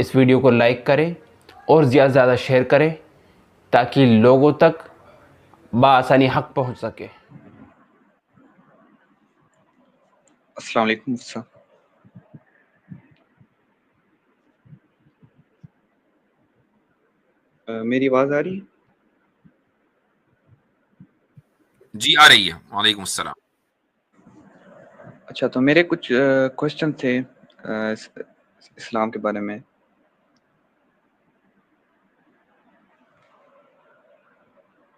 इस वीडियो को लाइक करें और ज़्यादा से ज़्यादा शेयर करें ताकि लोगों तक बआसानी हक पहुंच सके। अस्सलाम वालेकुम सर। मेरी आवाज आ रही है? जी आ रही है। वालेकुम अस्सलाम। अच्छा, तो मेरे कुछ क्वेश्चन थे इस्लाम के बारे में।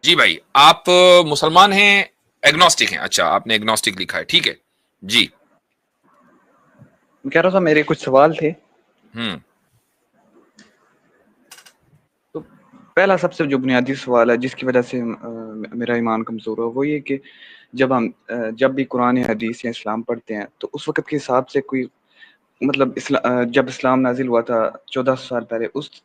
जी भाई, आप मुसलमान हैं, एग्नोस्टिक हैं? अच्छा, आपने एग्नोस्टिक लिखा है, ठीक है जी। मैं कह रहा था मेरे कुछ सवाल थे। तो पहला सबसे जो बुनियादी सवाल है जिसकी वजह से मेरा ईमान कमजोर हुआ, वो ये कि जब भी कुरान या हदीस या इस्लाम पढ़ते हैं तो उस वक्त के हिसाब से कोई मतलब जब इस्लाम नाजिल हुआ था 1400 साल पहले, उस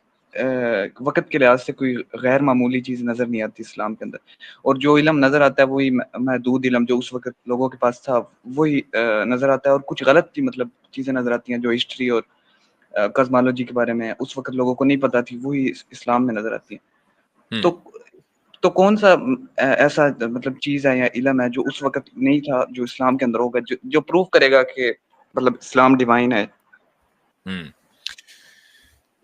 वक्त के लिहाज से कोई गैर मामूली चीज़ नज़र नहीं आती इस्लाम के अंदर, और जो इल्म नज़र आता है वही महदूद इल्म जो उस वक्त लोगों के पास था वही नज़र आता है, और कुछ गलत भी मतलब चीज़ें नज़र आती हैं जो हिस्ट्री और कॉस्मोलॉजी के बारे में उस वक्त लोगों को नहीं पता थी, वही इस्लाम में नज़र आती हैं। तो कौन सा ऐसा मतलब चीज़ है या इल्म है जो उस वक्त नहीं था जो इस्लाम के अंदर होगा, जो प्रूव करेगा कि मतलब इस्लाम डिवाइन है?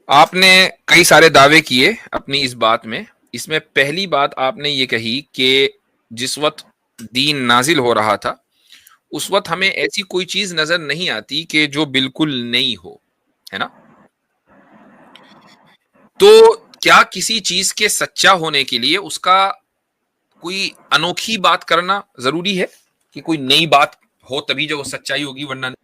आपने कई सारे दावे किए अपनी इस बात में। इसमें पहली बात आपने ये कही कि जिस वक्त दीन नाजिल हो रहा था उस वक्त हमें ऐसी कोई चीज नजर नहीं आती कि जो बिल्कुल नई हो, है ना? तो क्या किसी चीज के सच्चा होने के लिए उसका कोई अनोखी बात करना जरूरी है कि कोई नई बात हो तभी जो वो सच्चाई होगी, वरना नहीं?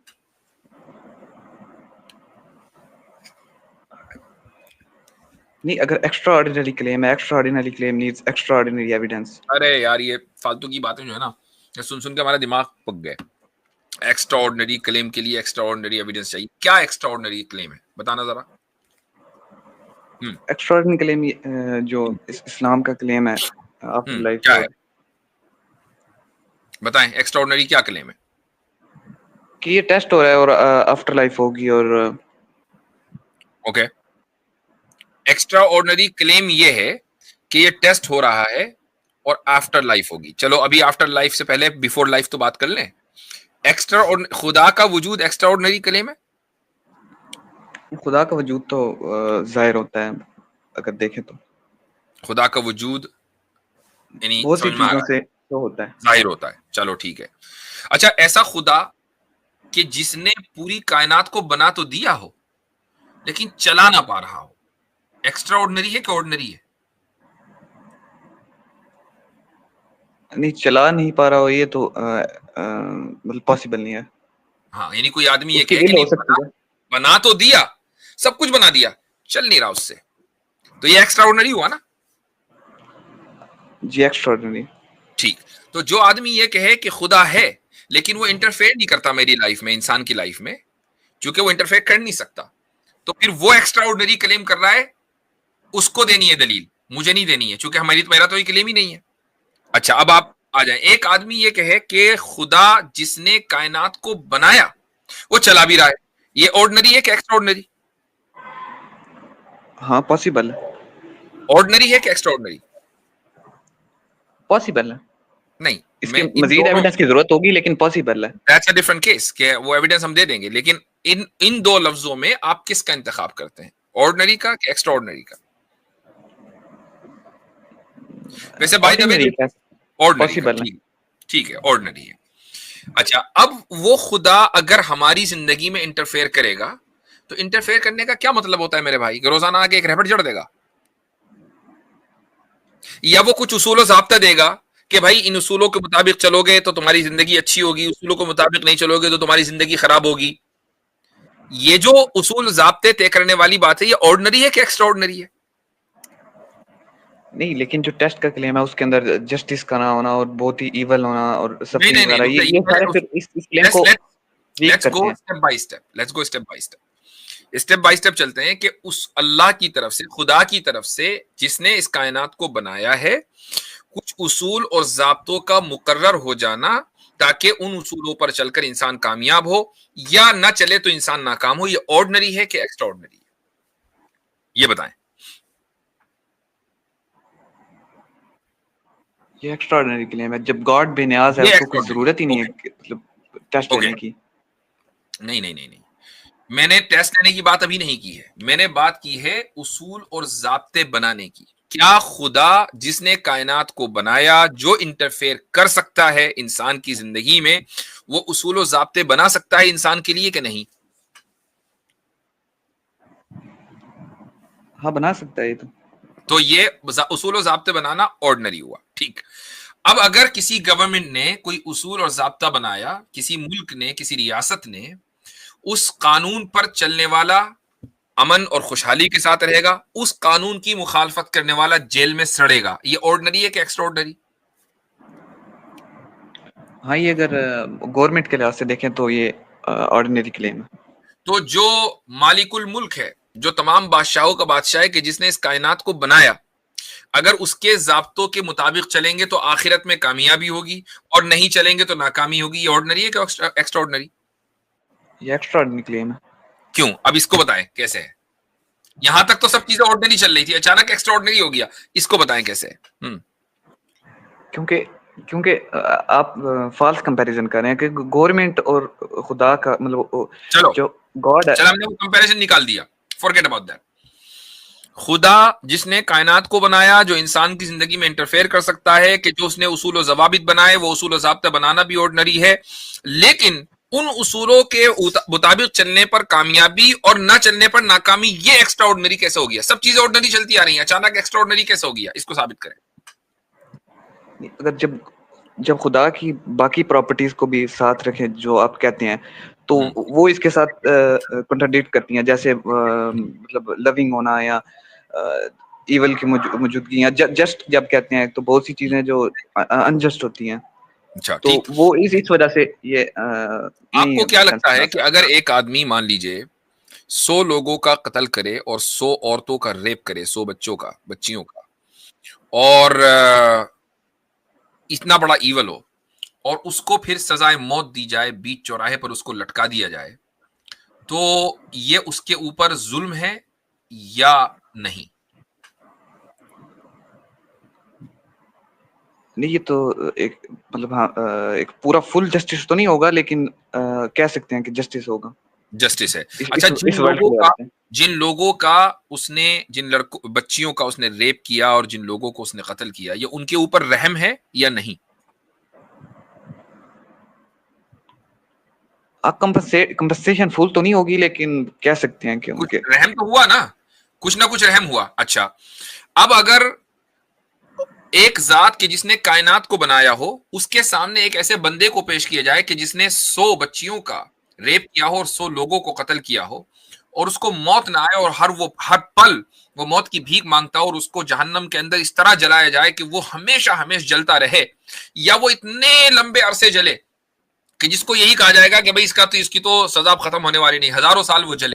नहीं, अगर एक्स्ट्रा ऑर्डिनरी क्लेम है, extra ordinary claim needs extra ordinary evidence. अरे यार, ये फालतू की बातें जो है ना, ये सुन सुन के हमारा दिमाग पक गए। एक्स्ट्रा ऑर्डिनरी क्लेम के लिए एक्स्ट्रा ऑर्डिनरी एविडेंस चाहिए। क्या एक्स्ट्रा ऑर्डिनरी क्लेम है, बताना जरा। एक्स्ट्रा ऑर्डिनरी क्लेम जो इस्लाम का क्लेम है आफ्टर लाइफ क्या है, और बताएं एक्स्ट्रा ऑर्डिनरी क्या क्लेम है? कि ये टेस्ट हो रहा है और आफ्टर लाइफ होगी और ओके, एक्स्ट्रा ऑर्डिनरी क्लेम ये है कि ये टेस्ट हो रहा है और आफ्टर लाइफ होगी। चलो अभी आफ्टर लाइफ से पहले बिफोर लाइफ तो बात कर लें। एक्स्ट्रा खुदा का वजूद एक्स्ट्रा ऑर्डिनरी क्लेम है? खुदा का वजूद तो जाहिर होता है अगर देखें तो। खुदा का वजूद यानी बहुत सी समझ में आ चीजों रहा से है, तो होता है। जाहिर होता है। चलो ठीक है। अच्छा, ऐसा खुदा कि जिसने पूरी कायनात को बना तो दिया हो लेकिन चला ना पा रहा हो, एक्स्ट्रा ऑर्डिनरी है कि ऑर्डिनरी है? नहीं, चला नहीं पा रहा हो ये तो मतलब पॉसिबल नहीं है। हाँ, यानी कोई आदमी ये उसकी कहे कि विल नहीं, हो सकती है। बना तो दिया, सब कुछ बना दिया, चल नहीं रहा उससे, तो ये एक्स्ट्रा ऑर्डिनरी हुआ ना? जी, एक्स्ट्रा ऑर्डिनरी। ठीक। तो जो आदमी ये कहे कि खुदा है लेकिन वो इंटरफेयर नहीं करता मेरी लाइफ में, इंसान की लाइफ में, क्योंकि वो इंटरफेयर कर नहीं सकता, तो फिर वो एक्स्ट्रा ऑर्डिनरी क्लेम कर रहा है। उसको देनी है दलील, मुझे नहीं देनी है, क्योंकि मेरा तो ये क्लेम ही नहीं है। अच्छा, अब आप आ जाए। एक आदमी ये कहे कि खुदा जिसने कायनात को बनाया वो चला भी रहा है, ये ऑर्डिनरी है कि एक्स्ट्रा ऑर्डिनरी? हाँ, पॉसिबल है। ऑर्डिनरी है कि एक्स्ट्रा ऑर्डिनरी? पॉसिबल है। नहीं, इसके मैं इन मजीद दोनों, एविडेंस की जरूरत होगी लेकिन पॉसिबल है। दैट्स अ डिफरेंट केस कि वो एविडेंस हम दे देंगे, लेकिन इन दो लफ्जों में आप किसका इंतखाब करते हैं, ऑर्डिनरी का कि एक्स्ट्रा ऑर्डिनरी का? वैसे बाय द वे ऑर्डिनरी है, ऑर्डिनरी का, पॉसिबल है। ठीक, ठीक है, ऑर्डिनरी है। अच्छा, अब वो खुदा अगर हमारी जिंदगी में इंटरफेयर करेगा तो इंटरफेयर करने का क्या मतलब होता है मेरे भाई? रोजाना आके एक रैपट जड़ देगा, या वो कुछ उसूल ज़ाब्ता देगा कि भाई इन उसूलों के मुताबिक चलोगे तो तुम्हारी जिंदगी अच्छी होगी, उसूलों के मुताबिक नहीं चलोगे तो तुम्हारी जिंदगी खराब होगी? ये जो उसूल ज़ाब्ते तय करने वाली बात है, ये ऑर्डिनरी है कि एक्स्ट्रा ऑर्डिनरी है? नहीं, लेकिन जो टेस्ट का क्लेम है उसके अंदर जस्टिस का ना होना और बहुत ही इवल होना और नहीं सफरिंग नहीं नहीं, वगैरह, रुक ये सारे फिर इस क्लेम को वीक लेट्स करते गो हैं। Step by step, let's go step by step, step by step चलते हैं कि उस अल्लाह की तरफ से, खुदा की तरफ से, जिसने इस कायनात को बनाया है, कुछ उसूल और ज़ाब्तों का मुकर्रर हो जाना ताकि उन उसूलों पर चलकर इंसान कामयाब हो, या ना चले तो इंसान नाकाम हो, ये ऑर्डिनरी है कि एक्स्ट्रा ऑर्डिनरी है? ये बताएं। ये एक्स्ट्राऑर्डिनरी क्लेम है। जब गॉड बेनियाज है, ये उसको कोई extraordinary, जरूरत ही नहीं है okay, मतलब टेस्ट okay, लेने की। नहीं नहीं नहीं नहीं, मैंने टेस्ट लेने की बात अभी नहीं की है, मैंने बात की है उसूल और ज़ाब्ते बनाने की। क्या खुदा जिसने कायनात को बनाया, जो इंटरफेयर कर सकता है इंसान की जिंदगी में, वो उसूल और ज़ाब्ते बना सकता है इंसान के लिए कि नहीं? हाँ, बना सकता है ये तो ये उसूल और ज़ाब्ते बनाना ऑर्डिनरी हुआ, ठीक। अब अगर किसी गवर्नमेंट ने कोई उसूल और ज़ाब्ता बनाया, किसी मुल्क ने, किसी रियासत ने, उस कानून पर चलने वाला अमन और खुशहाली के साथ रहेगा, उस कानून की मुखालफत करने वाला जेल में सड़ेगा, ये ऑर्डिनरी है कि एक्स्ट्राऑर्डिनरी? हाँ, ये अगर गवर्नमेंट के लिहाज से देखें तो ये ऑर्डिनरी क्लेम है। तो जो मालिकुल मुल्क है, जो तमाम बादशाहों का बादशाह है, कि जिसने इस कायनात को बनाया, अगर उसके जाब्तों के मुताबिक चलेंगे तो आखिरत में कामयाबी होगी, और नहीं चलेंगे तो नाकामी होगी, ये ऑर्डिनरी है कि एक्स्ट्राऑर्डिनरी? ये एक्स्ट्राऑर्डिनरी क्लेम है। क्यों? अब इसको बताएं कैसे है। यहां तक तो सब चीजें ऑर्डिनरी चल रही थी, अचानक एक्स्ट्राऑर्डिनरी हो गया, इसको बताएं कैसे है। क्योंकि क्योंकि आप फॉल्स कंपैरिजन कर रहे हैं कि गवर्नमेंट और खुदा का मतलब चलो जो गॉड है। चल, हमने वो कंपैरिजन निकाल दिया, फॉरगेट अबाउट दैट। खुदा जिसने कायनात को बनाया, जो इंसान की जिंदगी में इंटरफेयर कर सकता है, कि जो उसने उसूल और जवाबित बनाए, वो उसूल और ज़ाब्ता बनाना भी ऑर्डिनरी है, लेकिन उन उसूलों के मुताबिक चलने पर कामयाबी और ना चलने पर नाकामी, ये एक्स्ट्रा ऑर्डिनरी कैसे हो गया? सब चीजें ऑर्डिनरी चलती आ रही हैं, अचानक एक्स्ट्रा ऑर्डिनरी कैसे हो गया? इसको साबित करें। अगर जब जब खुदा की बाकी प्रॉपर्टीज को भी साथ रखें जो आप कहते हैं, तो वो इसके साथ कंट्राडिक्ट करती हैं। जैसे मतलब लविंग होना या इवल की मौजूदगी, या जस्ट जब कहते हैं तो बहुत सी चीजें जो अनजस्ट होती हैं। अच्छा, तो ठीक। वो इस वजह से ये आपको क्या लगता है कि अगर एक आदमी मान लीजिए 100 लोगों का कत्ल करे और 100 औरतों का रेप करे, 100 बच्चियों का, और इतना बड़ा ईवल हो, और उसको फिर सजाए मौत दी जाए, बीच चौराहे पर उसको लटका दिया जाए, तो ये उसके ऊपर जुल्म है या नहीं? नहीं, ये तो एक मतलब हाँ एक पूरा फुल जस्टिस तो नहीं होगा, लेकिन कह सकते हैं कि जस्टिस होगा। जस्टिस है। इस अच्छा, इस वर्ल्ड के लिहाज से। जिन लड़कों बच्चियों का उसने रेप किया और जिन लोगों को उसने कत्ल किया, ये उनके ऊपर रहम है या नहीं? कंपनसेशन फुल तो नहीं होगी, लेकिन कह सकते हैं कि कुछ उनके रहम तो हुआ ना, कुछ ना कुछ रहम हुआ। अच्छा, अब अगर एक जात के जिसने कायनात को बनाया हो, उसके सामने एक ऐसे बंदे को पेश किया जाए कि जिसने 100 बच्चियों का रेप किया हो और 100 लोगों को कत्ल किया हो, और उसको मौत ना आए, और हर पल वो मौत की भीख मांगता हो, और उसको जहन्नम के अंदर इस तरह जलाया जाए कि वो हमेशा हमेशा जलता रहे, या वो इतने लंबे अरसे जले कि जिसको यही कहा जाएगा कि भाई इसकी तो सजा खत्म होने वाली नहीं, हजारों साल वो जले।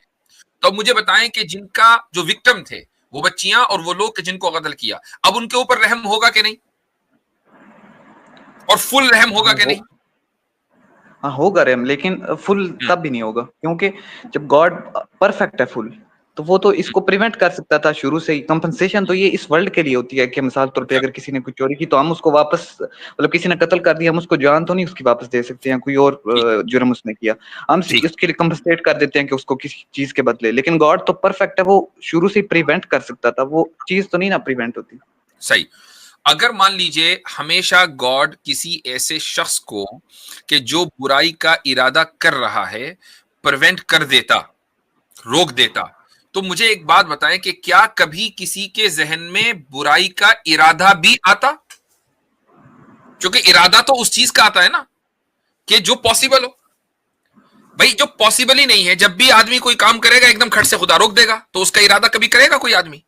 तो मुझे बताएं कि जिनका जो विक्टिम थे, वो बच्चियां और वो लोग जिनको कत्ल किया, अब उनके ऊपर रहम होगा कि नहीं, और फुल रहम होगा कि नहीं? हाँ, होगा रहम, लेकिन फुल तब भी नहीं होगा, क्योंकि जब गॉड परफेक्ट है फुल, तो वो तो इसको प्रिवेंट कर सकता था शुरू से ही। कंपनसेशन तो ये इस वर्ल्ड के लिए होती है कि मिसाल तौर पे अगर किसी ने कुछ चोरी की तो हम उसको वापस, मतलब किसी ने कत्ल कर दिया, हम उसको जान तो नहीं उसकी वापस दे सकते हैं, कोई और जुर्म उसने किया, हम उसके लिए कंपनसेट कर देते हैं कि उसको किसी चीज के बदले। लेकिन गॉड तो परफेक्ट है, वो शुरू से ही प्रिवेंट कर सकता था, वो चीज तो नहीं ना प्रिवेंट होती। सही। अगर मान लीजिए हमेशा गॉड किसी ऐसे शख्स को कि जो बुराई का इरादा कर रहा है प्रिवेंट कर देता, रोक देता, तो मुझे एक बात बताएं कि क्या कभी किसी के जहन में बुराई का इरादा भी आता? क्योंकि इरादा तो उस चीज का आता है ना कि जो पॉसिबल हो। भाई जो पॉसिबल ही नहीं है, जब भी आदमी कोई काम करेगा एकदम खट से खुदा रोक देगा, तो उसका इरादा कभी करेगा कोई आदमी?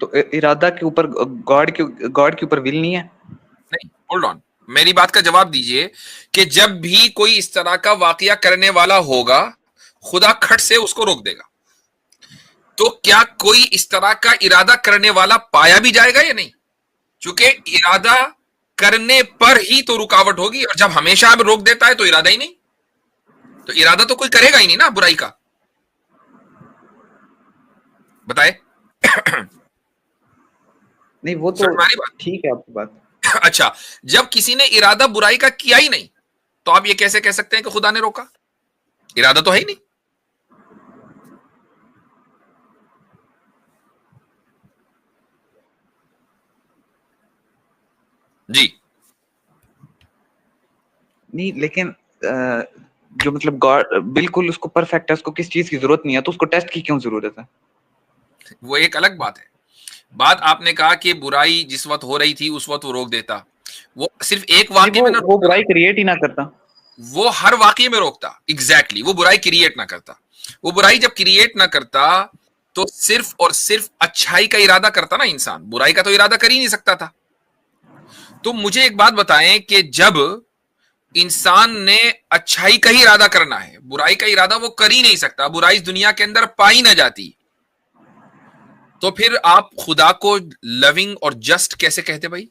तो इरादा के ऊपर गॉड के ऊपर विल नहीं है। नहीं, होल्ड ऑन, मेरी बात का जवाब दीजिए कि जब भी कोई इस तरह का वाकया करने वाला होगा, खुदा खट से उसको रोक देगा, तो क्या कोई इस तरह का इरादा करने वाला पाया भी जाएगा या नहीं? क्योंकि इरादा करने पर ही तो रुकावट होगी, और जब हमेशा अब रोक देता है तो इरादा ही नहीं, तो इरादा तो कोई करेगा ही नहीं ना बुराई का। बताए। नहीं वो तो समझ में आ रही बात? ठीक है आपकी बात। अच्छा, जब किसी ने इरादा बुराई का किया ही नहीं, तो आप ये कैसे कह सकते हैं कि खुदा ने रोका? इरादा तो है ही नहीं। जी, नहीं लेकिन जो मतलब गॉड बिल्कुल उसको परफेक्ट है, उसको किस चीज की जरूरत नहीं है, तो उसको टेस्ट की क्यों जरूरत है? वो एक अलग बात है। बात आपने कहा कि बुराई जिस वक्त हो रही थी उस वक्त वो रोक देता, वो सिर्फ एक नहीं वाक्य में ना वो रोकता, बुराई क्रिएट ही ना करता। वो हर वाक्य में रोकता। एग्जैक्टली, वो बुराई क्रिएट ना करता। वो बुराई जब क्रिएट ना करता तो सिर्फ और सिर्फ अच्छाई का इरादा करता ना इंसान, बुराई का तो इरादा कर ही नहीं सकता था। तो मुझे एक बात बताएं कि जब इंसान ने अच्छाई का ही इरादा करना है, बुराई का इरादा वो कर ही नहीं सकता, बुराई इस दुनिया के अंदर पाई ना जाती, तो फिर आप खुदा को लविंग और जस्ट कैसे कहते भाई?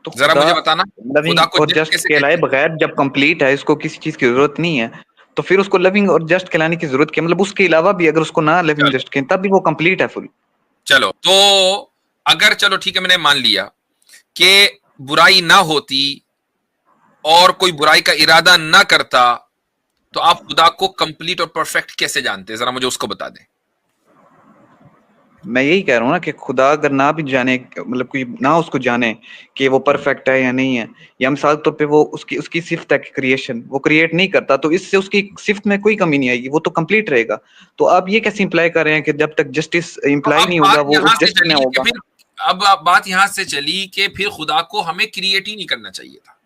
तो जरा खुदा मुझे बताना, लविंग खुदा को और जस्ट जस्ट कैसे कहलाए कहते हैं? बगैर, जब कंप्लीट है, इसको किसी चीज की जरूरत नहीं है, तो फिर उसको लविंग और जस्ट कहलाने की जरूरत क्या? मतलब उसके अलावा भी अगर उसको ना लविंग चलो जस्ट कहें तब भी वो कंप्लीट है फुल। चलो, तो अगर चलो ठीक है, मैंने मान लिया कि बुराई ना होती और कोई बुराई का इरादा ना करता, तो आप खुदा को कंप्लीट और परफेक्ट कैसे जानते? जरा मुझे उसको बता दें। मैं यही कह रहा हूँ ना कि खुदा अगर ना भी जाने, मतलब कोई ना उसको जाने कि वो परफेक्ट है या नहीं है, या मिसाल के तौर पे वो उसकी उसकी सिफ्त है क्रिएशन, वो क्रिएट नहीं करता, तो इससे उसकी सिफ्त में कोई कमी नहीं आएगी, वो तो कंप्लीट रहेगा। तो आप ये कैसे इंप्लाई कर रहे हैं कि जब तक जस्टिस तो इंप्लाई अब नहीं बात होगा वो यहां से जस्ट ना चली कि होगा? फिर, अब बात यहां से चली कि फिर खुदा को हमें क्रिएट ही नहीं करना चाहिए था,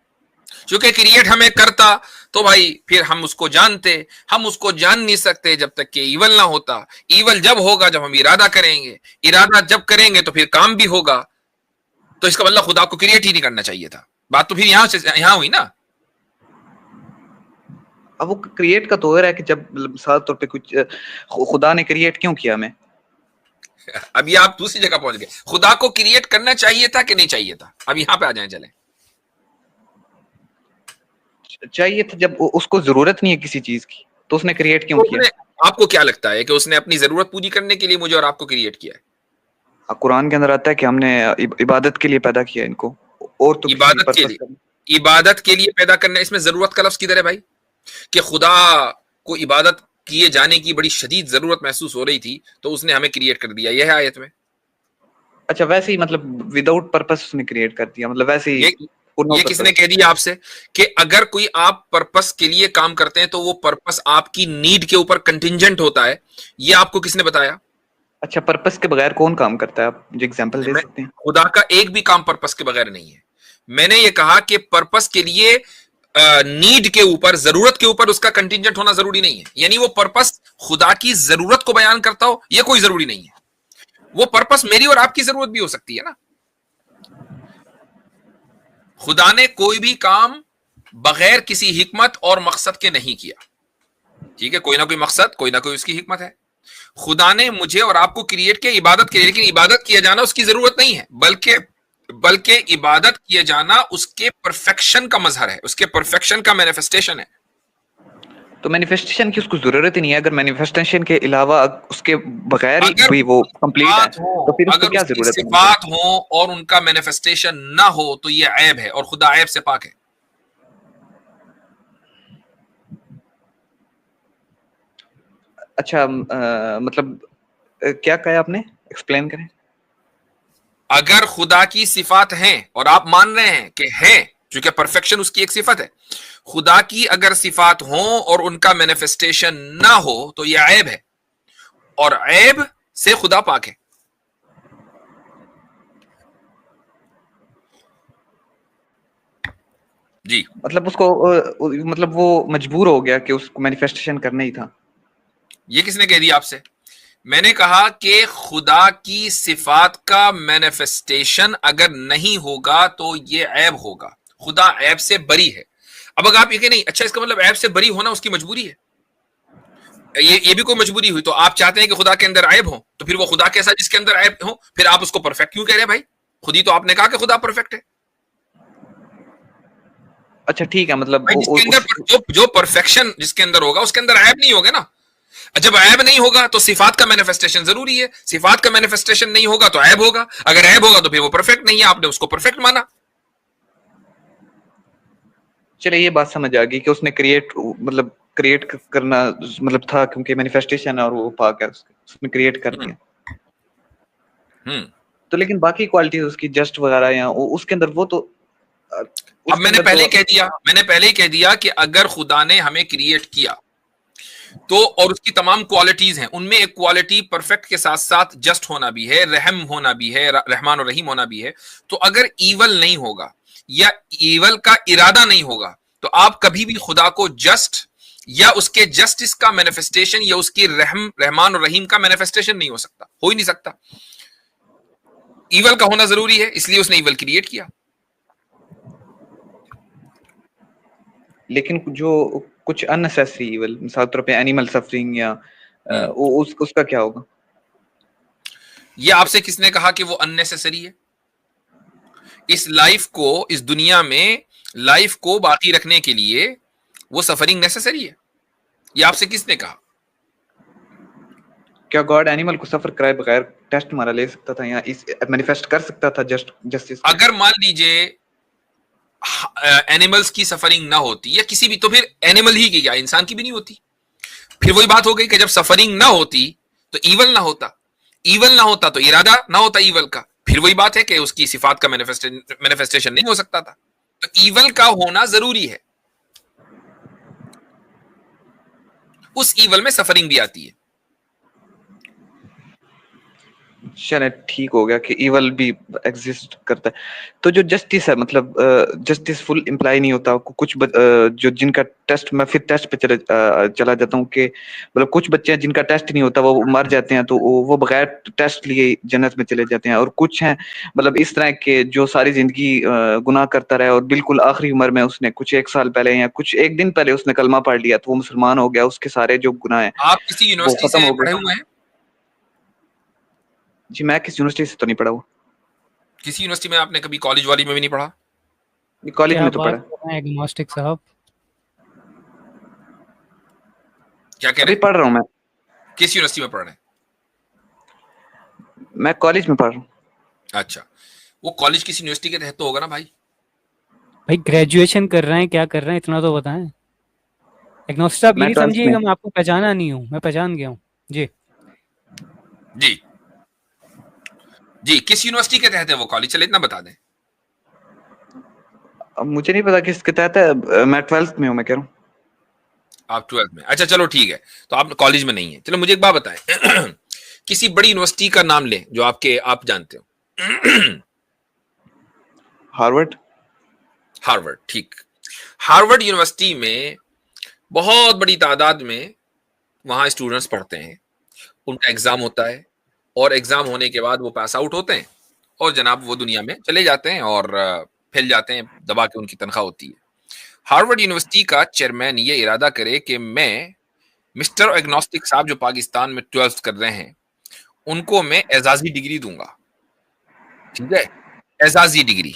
क्योंकि क्रिएट हमें करता तो भाई फिर हम उसको जानते। हम उसको जान नहीं सकते जब तक कि ईवल ना होता। ईवल जब होगा जब हम इरादा करेंगे, इरादा जब करेंगे तो फिर काम भी होगा। तो इसका मतलब खुदा को क्रिएट ही नहीं करना चाहिए था। बात तो फिर यहां से यहां हुई ना। अब वो क्रिएट का तो हो रहा है कि जब मतलब मिसाल के तौर पे कुछ खुदा ने क्रिएट क्यों किया हमें? अभी आप दूसरी जगह पहुंच गए। खुदा को क्रिएट करना चाहिए था कि नहीं चाहिए था? अब यहां पे आ जाए चले। चाहिए था, जब उसको जरूरत नहीं है किसी चीज की, तो उसने क्रिएट क्यों तो किया? उसने, आपको क्या लगता है कि उसने अपनी जरूरत पूरी करने के लिए मुझे और आपको क्रिएट किया है? कुरान के अंदर आता है कि हमने इबादत के लिए पैदा किया इनको, और तो किसी इबादत के पर्पस लिए, का। इबादत के लिए पैदा करना, इसमें जरूरत का लफ्ज किधर है भाई? कि खुदा को इबादत किए जाने की बड़ी शदीद जरूरत महसूस हो रही थी तो उसने हमें क्रिएट कर दिया, यह है आयत में। अच्छा वैसे ही मतलब विदाउट पर्पस उसने क्रिएट कर दिया, मतलब वैसे ही ये नो ये किसने पर्पस। कह दिया आपसे कि अगर कोई आप पर्पस के लिए काम करते हैं तो वो पर्पस आपकी नीड के ऊपर कंटिंजेंट होता है? ये आपको किसने बताया? अच्छा पर्पस के बगैर कौन काम करता है, आप मुझे एग्जांपल दे मैं, सकते हैं? खुदा का एक भी काम पर्पस के बगैर नहीं है। मैंने ये कहा कि पर्पस के लिए नीड के ऊपर, जरूरत के ऊपर उसका कंटिंजेंट होना जरूरी नहीं है। यानी वो पर्पस खुदा की जरूरत को बयान करता हो, ये कोई जरूरी नहीं है। वो पर्पस मेरी और आपकी जरूरत भी हो सकती है ना। खुदा ने कोई भी काम बगैर किसी हिकमत और मकसद के नहीं किया। ठीक है, कोई ना कोई मकसद, कोई ना कोई उसकी हिकमत है। खुदा ने मुझे और आपको क्रिएट किया इबादत के लिए, लेकिन इबादत किया जाना उसकी जरूरत नहीं है, बल्कि बल्कि इबादत किए जाना उसके परफेक्शन का मजहर है, उसके परफेक्शन का मैनिफेस्टेशन है। तो मैनिफेस्टेशन की उसको जरूरत ही नहीं है, अगर मैनिफेस्टेशन के अलावा उसके बगैर ही अगर भी वो कंप्लीट है, सिफात हो, तो फिर उसको अगर क्या उसकी जरूरत है मतलब? सिफात हो और उनका मैनिफेस्टेशन ना हो तो ये ऐब है, और खुदा ऐब से पाक है। अच्छा मतलब क्या कहा आपने, एक्सप्लेन करें। अगर खुदा की सिफात हैं और आप मान रहे हैं कि है, क्योंकि परफेक्शन उसकी एक सिफत है, खुदा की अगर सिफात हो और उनका मैनिफेस्टेशन ना हो तो यह ऐब है, और ऐब से खुदा पाक है। जी, मतलब उसको मतलब वो मजबूर हो गया कि उसको मैनिफेस्टेशन करना ही था? ये किसने कह दिया आपसे? मैंने कहा कि खुदा की सिफात का मैनिफेस्टेशन अगर नहीं होगा तो ये ऐब होगा। खुदा ऐब से बरी है। अब अगर आप ये कहें नहीं, अच्छा इसका मतलब ऐब से बरी होना उसकी मजबूरी है, ये भी कोई मजबूरी हुई, तो आप चाहते हैं कि खुदा के अंदर ऐब हो, तो फिर वो खुदा कैसा जिसके अंदर ऐब हो? फिर आप उसको परफेक्ट क्यों कह रहे हैं भाई? खुद ही तो आपने कहा कि खुदा परफेक्ट है। अच्छा ठीक है, मतलब भाई जिसके अंदर जो परफेक्शन जिसके अंदर होगा उसके अंदर ऐब नहीं होगा ना। जब ऐब नहीं होगा तो सिफात का मैनिफेस्टेशन जरूरी है, सिफात का मैनिफेस्टेशन नहीं होगा तो ऐब होगा, अगर ऐब होगा तो फिर वो परफेक्ट नहीं है, आपने उसको परफेक्ट माना। चलिए ये बात समझ आ गई कि उसने क्रिएट करना मतलब था, क्योंकि मैनिफेस्टेशन है और वो पाक है, उसने क्रिएट कर दिया। हम्म तो लेकिन बाकी क्वालिटीज उसकी जस्ट वगैरह या उसके अंदर वो तो अब मैंने पहले ही कह दिया कि अगर खुदा ने हमें क्रिएट किया तो, और उसकी तमाम क्वालिटीज हैं, उनमें एक क्वालिटी परफेक्ट के साथ साथ जस्ट होना भी है, रहम होना भी है, रहमान और रहीम होना भी है। तो अगर ईवल नहीं होगा या ईवल का इरादा नहीं होगा तो आप कभी भी खुदा को जस्ट या उसके जस्टिस का मैनिफेस्टेशन या उसकी रहमान और रहीम का मैनिफेस्टेशन नहीं हो सकता, हो ही नहीं सकता। ईवल का होना जरूरी है, इसलिए उसने ईवल क्रिएट किया। लेकिन जो कुछ अननेसेसरी ईवल, मिसाल तौर पे एनिमल सफरिंग या उसका क्या होगा? ये आपसे किसने कहा कि वो अननेसेसरी है? इस लाइफ को, इस दुनिया में लाइफ को बाकी रखने के लिए वो सफरिंग नेसेसरी है, ये आपसे किसने कहा? क्या गॉड एनिमल को सफर कराए बगैर टेस्ट हमारा ले सकता था या इस मैनिफेस्ट कर सकता था जस्टिस? अगर मान लीजिए एनिमल्स की सफरिंग ना होती या किसी भी, तो फिर एनिमल ही की क्या, इंसान की भी नहीं होती। फिर वही बात हो गई कि जब सफरिंग ना होती तो ईवल ना होता, ईवल ना होता तो इरादा ना होता ईवल का, फिर वही बात है कि उसकी सिफात का मैनिफेस्टेशन नहीं हो सकता था। तो ईवल का होना जरूरी है, उस ईवल में सफरिंग भी आती है। चले ठीक हो गया कि ईवल भी एग्जिस्ट करता है। तो जो जस्टिस है, मतलब जस्टिस फुल इम्प्लाई नहीं होता। कुछ जो जिनका टेस्ट, मैं फिर टेस्ट पे चला जाता हूँ कि मतलब कुछ बच्चे हैं जिनका टेस्ट नहीं होता, वो मर जाते हैं, तो वो बगैर टेस्ट लिए जन्नत में चले जाते हैं। और कुछ हैं मतलब इस तरह के जो सारी जिंदगी गुनाह करता रहा और बिल्कुल आखिरी उम्र में उसने कुछ एक साल पहले या कुछ एक दिन पहले उसने कलमा पढ़ लिया तो वो मुसलमान हो गया, उसके सारे जो गुनाह हैं आप किसी यूनिवर्सिटी से पढ़े हुए हैं? जी मैं किसी यूनिवर्सिटी से तो नहीं पढ़ा हुआ। किसी यूनिवर्सिटी में आपने कभी कॉलेज वाली में भी नहीं पढ़ा? कॉलेज में तो पढ़ा। एग्नोस्टिक साहब क्या कह अभी रहे? पढ़ रहा हूँ मैं। किस यूनिवर्सिटी में पढ़ रहे हैं? मैं कॉलेज में पढ़ रहा हूँ। अच्छा, वो कॉलेज किसी यूनिवर्सिटी के तहत तो होगा ना भाई? भाई ग्रेजुएशन कर रहे हैं, क्या कर रहे हैं इतना तो बताएं। एग्नोस्टिक साहब ये नहीं समझिएगा मैं आपको पहचाना नहीं हूँ, मैं पहचान गया हूँ जी। जी जी, किस यूनिवर्सिटी के तहत है वो कॉलेज, चले इतना बता दें। अब मुझे नहीं पता किसके तहत है, मैं 12th में हूँ, मैं कह रहा हूँ। आप 12th में? अच्छा चलो ठीक है, तो आप कॉलेज में नहीं है। चलो मुझे एक बात बताएं किसी बड़ी यूनिवर्सिटी का नाम लें जो आप जानते हो। हार्वर्ड। हार्वर्ड, ठीक। हार्वर्ड यूनिवर्सिटी में बहुत बड़ी तादाद में वहां स्टूडेंट्स पढ़ते हैं, उनका एग्जाम होता है और एग्जाम होने के बाद वो पास आउट होते हैं और जनाब वो दुनिया में चले जाते हैं और फैल जाते हैं, दबा के उनकी तनख्वाह होती है। हार्वर्ड यूनिवर्सिटी का चेयरमैन ये इरादा करे कि मैं मिस्टर एग्नोस्टिक साहब जो पाकिस्तान में 12th कर रहे हैं उनको मैं एजाजी डिग्री दूंगा, ठीक है, एजाजी डिग्री।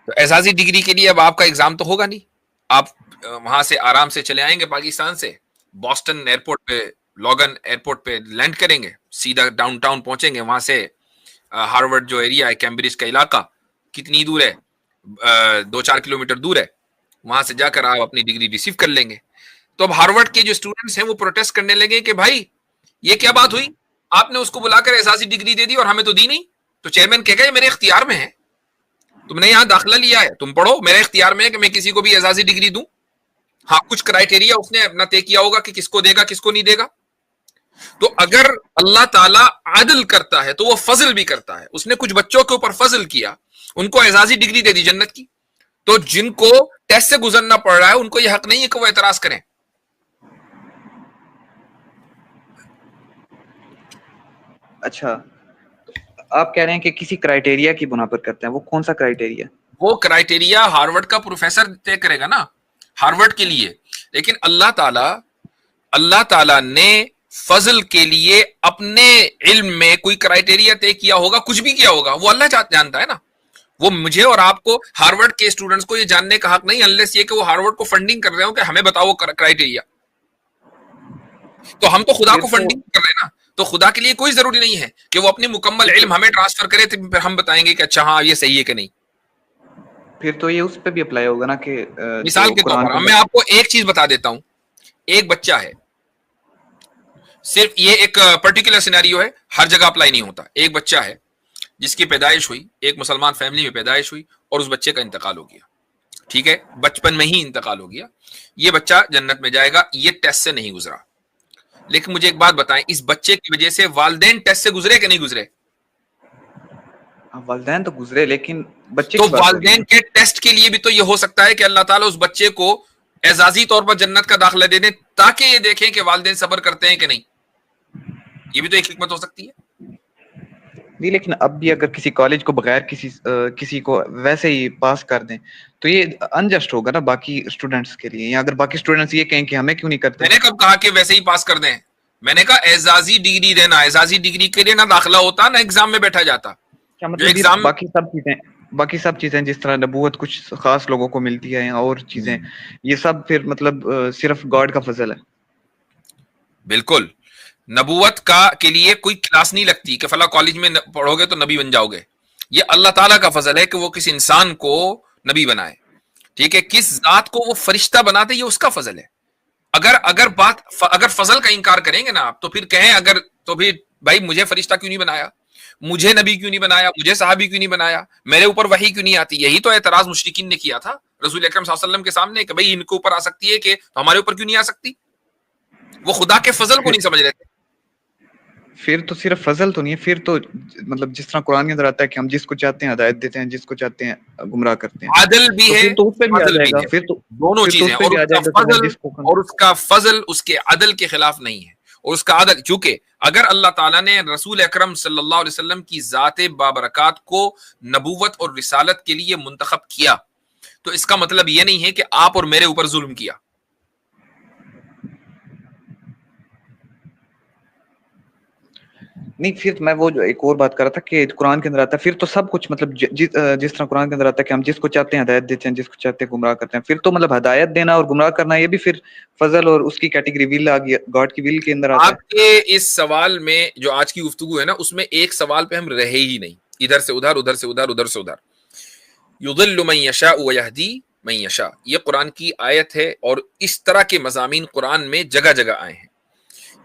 तो एजाजी डिग्री के लिए अब आपका एग्जाम तो होगा नहीं, आप वहां से आराम से चले आएंगे पाकिस्तान से, बॉस्टन एयरपोर्ट पे, लॉगन एयरपोर्ट पे लैंड करेंगे, सीधा डाउनटाउन पहुंचेंगे, वहां से हार्वर्ड जो एरिया है, कैम्ब्रिज का इलाका कितनी दूर है, 2-4 किलोमीटर दूर है, वहां से जाकर आप अपनी डिग्री रिसीव कर लेंगे। तो अब हार्वर्ड के जो स्टूडेंट्स हैं वो प्रोटेस्ट करने लगे कि भाई ये क्या बात हुई, आपने उसको बुलाकर एजाजी डिग्री दे दी और हमें तो दी नहीं। तो चेयरमैन कहेगा ये मेरे इख्तियार में है, तुमने यहाँ दाखिला लिया है, तुम पढ़ो, मेरे इख्तियार में है कि मैं किसी को भी एजाजी डिग्री दूं। हाँ, कुछ क्राइटेरिया उसने अपना तय किया होगा कि किसको देगा किसको नहीं देगा। तो अगर अल्लाह ताला आदल करता है तो वो फजल भी करता है। उसने कुछ बच्चों के ऊपर फजल किया, उनको एजाजी डिग्री दे दी जन्नत की। तो जिनको टेस्ट से गुजरना पड़ रहा है उनको यह हक नहीं है कि वो एतराज करें। अच्छा, आप कह रहे हैं कि किसी क्राइटेरिया की बुना पर करते हैं, वो कौन सा क्राइटेरिया? वो क्राइटेरिया हार्वर्ड का प्रोफेसर तय करेगा ना, हार्वर्ड के लिए। लेकिन अल्लाह ताला ने फजल के लिए अपने इल्म में कोई क्राइटेरिया तय किया होगा, कुछ भी किया होगा, वो अल्लाह जानता है ना। वो मुझे और आपको, हार्वर्ड के स्टूडेंट्स को ये जानने का हक नहीं, अनलेस ये कि वो हार्वर्ड को फंडिंग कर रहे हो कि हमें बताओ क्राइटेरिया। तो हम तो खुदा फिर को तो फंडिंग कर रहे हैं ना, तो खुदा के लिए कोई जरूरी नहीं है कि वो अपनी मुकम्मल इल्म हमें ट्रांसफर करे, तो फिर हम बताएंगे कि अच्छा हाँ ये सही है कि नहीं। फिर तो ये उस पे भी अप्लाई होगा ना कि मिसाल जो के तौर कुरान पर के मैं अंदर। आपको एक चीज बता देता हूं, एक बच्चा है, सिर्फ ये एक पर्टिकुलर सिनेरियो है, हर जगह अप्लाई नहीं होता। एक बच्चा है जिसकी पैदाइश हुई, एक मुसलमान फैमिली में पैदाइश हुई और उस बच्चे का इंतकाल हो गया, ठीक है, बचपन में ही इंतकाल हो गया। ये बच्चा जन्नत में जाएगा, ये टेस्ट से नहीं गुजरा। लेकिन मुझे एक बात बताएं, इस बच्चे की वजह से वालिदैन टेस्ट से गुजरे कि नहीं गुजरे? वालिदैन तो गुजरे, लेकिन बच्चे तो की बात हो रही है वालिदैन ना। के टेस्ट के लिए भी तो ये हो सकता है कि अल्लाह ताला उस बच्चे को एजाजी तौर पर जन्नत का दाखिला दे दें, ताकि ये देखें कि वालिदैन सब्र करते हैं कि नहीं। ये भी तो एक हिकमत हो सकती है। नहीं, लेकिन अब भी अगर किसी कॉलेज को बगैर किसी को वैसे ही पास कर दें तो ये अनजस्ट होगा ना बाकी स्टूडेंट्स के लिए। या अगर बाकी स्टूडेंट्स ये कहें कि हमें क्यों नहीं करते। मैंने कब कहा कि वैसे ही पास कर दें? मैंने कहा एजाजी डिग्री देना, एजाजी डिग्री के लिए ना दाखिला होता ना एग्जाम में बैठा जाता। क्या जो मतलब एग्जाम, बाकी सब चीजें जिस तरह नबूवत कुछ खास लोगों को मिलती है और चीजें, ये सब फिर मतलब सिर्फ गॉड का फजल है। बिल्कुल, नबूवत का के लिए कोई क्लास नहीं लगती कि फला कॉलेज में पढ़ोगे तो नबी बन जाओगे। ये अल्लाह ताला का फजल है कि वो किस इंसान को नबी बनाए, ठीक है, किस जात को वो फरिश्ता बना दे, ये उसका फजल है। अगर फजल का इनकार करेंगे ना आप, तो फिर कहें अगर, तो फिर भाई मुझे फरिश्ता क्यों नहीं बनाया, मुझे नबी क्यों नहीं बनाया, मुझे सहाबी क्यों नहीं बनाया, मेरे ऊपर वही क्यों नहीं आती। यही तो एतराज मुशरिकीन ने किया था रसूल अकरम सल्लल्लाहु अलैहि वसल्लम के सामने कि भाई इनके ऊपर आ सकती है कि तो हमारे ऊपर क्यों नहीं आ सकती। वो खुदा के फजल को नहीं समझ रहे थे। फिर तो सिर्फ फजल तो नहीं है, फिर तो मतलब जिस तरह कुरान के अंदर आता है कि हम जिसको चाहते हैं हिदायत देते हैं, जिसको चाहते हैं गुमराह करते हैं। आदल भी तो है, फिर तो उस पे भी आ फजल भी जाएगा। है, फिर तो दोनों फिर तो चीजें। उस पे और भी आ उसका जाएगा कि हम फजल जिसको और उसका फजल उसके अदल के खिलाफ नहीं है। और उसका अदल, क्योंकि अगर अल्लाह ताला ने रसूल अकरम सल्लल्लाहु अलैहि वसल्लम की जाते बाबरकात को नबूवत और रिसालत के लिए मुंतखब किया, तो इसका मतलब यह नहीं है कि आप और मेरे ऊपर जुल्म किया। नहीं, फिर मैं वो जो एक और बात कर रहा था कि कुरान के अंदर आता है फिर तो सब कुछ मतलब जिस तरह कुरान के अंदर आता है कि हम जिसको चाहते हैं हिदायत देते हैं, जिसको चाहते हैं गुमराह करते हैं। फिर तो मतलब हिदायत देना और गुमराह करना ये भी फिर फजल और उसकी कैटेगरी विल आ गई, गॉड की विल के अंदर आता है। आपके इस सवाल में जो आज की गुफ्तगू है ना, उसमें एक सवाल पे हम रहे ही नहीं, इधर से उधर, उधर से उधर, उधर से उधर। युदिल्लु मन यशा व यहदी मन यशा, ये कुरान की आयत है और इस तरह के मज़ामीन कुरान में जगह जगह आए हैं।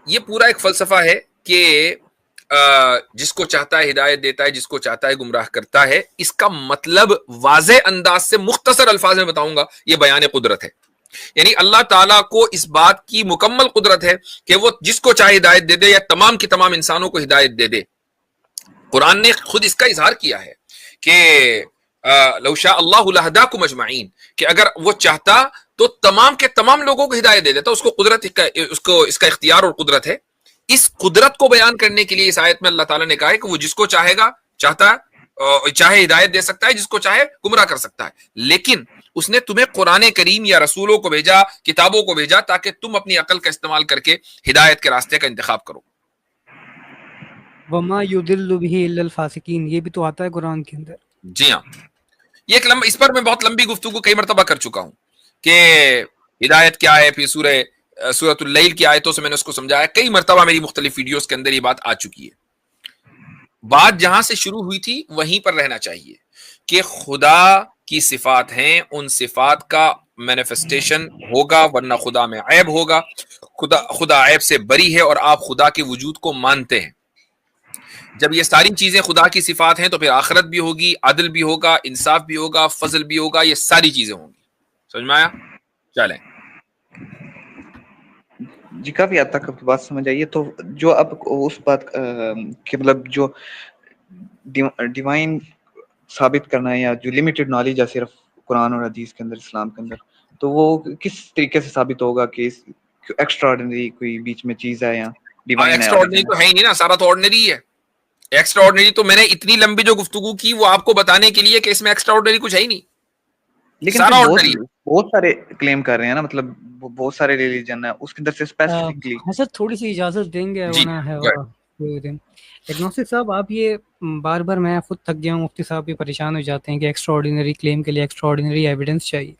ये पूरा एक फलसफा है कि जिसको चाहता है हिदायत देता है, जिसको चाहता है गुमराह करता है। इसका मतलब वाज़े अंदाज से मुख्तसर अल्फाज में बताऊंगा, ये बयान कुदरत है। यानी अल्लाह ताला को इस बात की मुकम्मल कुदरत है कि वो जिसको चाहे हिदायत दे दे या तमाम की तमाम इंसानों को हिदायत दे दे। कुरान ने खुद इसका इजहार किया है कि लौ शा अल्लाहु लहदाकुम अजमाइन, कि अगर वो चाहता तो तमाम के तमाम लोगों को हिदायत दे देता। उसको कुदरत, उसको इसका इख्तियार और कुदरत है। इस कुदरत को बयान करने के लिए इस आयत में अल्लाह ताला ने कहा है कि वो जिसको चाहेगा चाहे हिदायत दे सकता है, जिसको चाहे गुमराह कर सकता है। लेकिन उसने तुम्हें कुरान करीम या रसूलों को भेजा, किताबों को भेजा, ताकि तुम अपनी अकल का इस्तेमाल करके हिदायत के रास्ते का इंतखाब करो। वमा युदिल्लु बिही इल्लल फासिकीन, ये भी तो आता है कुरान के अंदर। जी हाँ, ये एक इस पर मैं बहुत लंबी गुफ्तगू कई मरतबा कर चुका हूं कि हिदायत क्या है। फिर सूरतुल लैल की आयतों से मैंने उसको समझाया। कई मरतबा मेरी मुख्तलिफ वीडियोस के अंदर ये बात आ चुकी है। बात जहां से शुरू हुई थी वहीं पर रहना चाहिए कि खुदा की सिफात हैं, उन सिफात का मैनिफेस्टेशन होगा, वरना खुदा में ऐब होगा। खुदा ऐब से बरी है और आप खुदा के वजूद को मानते हैं। जब ये सारी चीजें खुदा की सिफात हैं तो फिर आखिरत भी होगी, अदल भी होगा, इंसाफ भी होगा, फजल भी होगा, ये सारी चीजें होंगी। समझ में आया? चलें जी, काफी हद तक आपकी बात समझ आई है। तो जो अब उस बात कि मतलब जो डिवाइन साबित करना है या जो लिमिटेड नॉलेज है सिर्फ कुरान और हदीस के अंदर, इस्लाम के अंदर, तो वो किस तरीके से साबित होगा कि एक्स्ट्रा ऑर्डिनरी कोई बीच में चीज है या डिवाइन है? एक्स्ट्रा ऑर्डिनरी तो है ही नहीं ना, सारा तो ऑर्डिनरी है। एक्स्ट्रा ऑर्डिनरी तो मैंने इतनी लंबी जो गुफ्तगू की वो आपको बताने के लिए कि इसमें एक्स्ट्रा ऑर्डिनरी कुछ है ही नहीं, लेकिन सारा ऑर्डिनरी। बहुत सारे क्लेम कर रहे हैं ना, मतलब बहुत सारे रिलीजन है उसके अंदर से स्पेसिफिकली। सर थोड़ी सी इजाजत देंगे वरना है एग्नोस्टिक साहब, आप ये बार बार, मैं खुद थक गया हूँ, मुफ्ती साहब भी परेशान हो जाते हैं कि एक्स्ट्रा ऑर्डिनरी क्लेम के लिए एक्स्ट्रा ऑर्डिनरी एविडेंस चाहिए।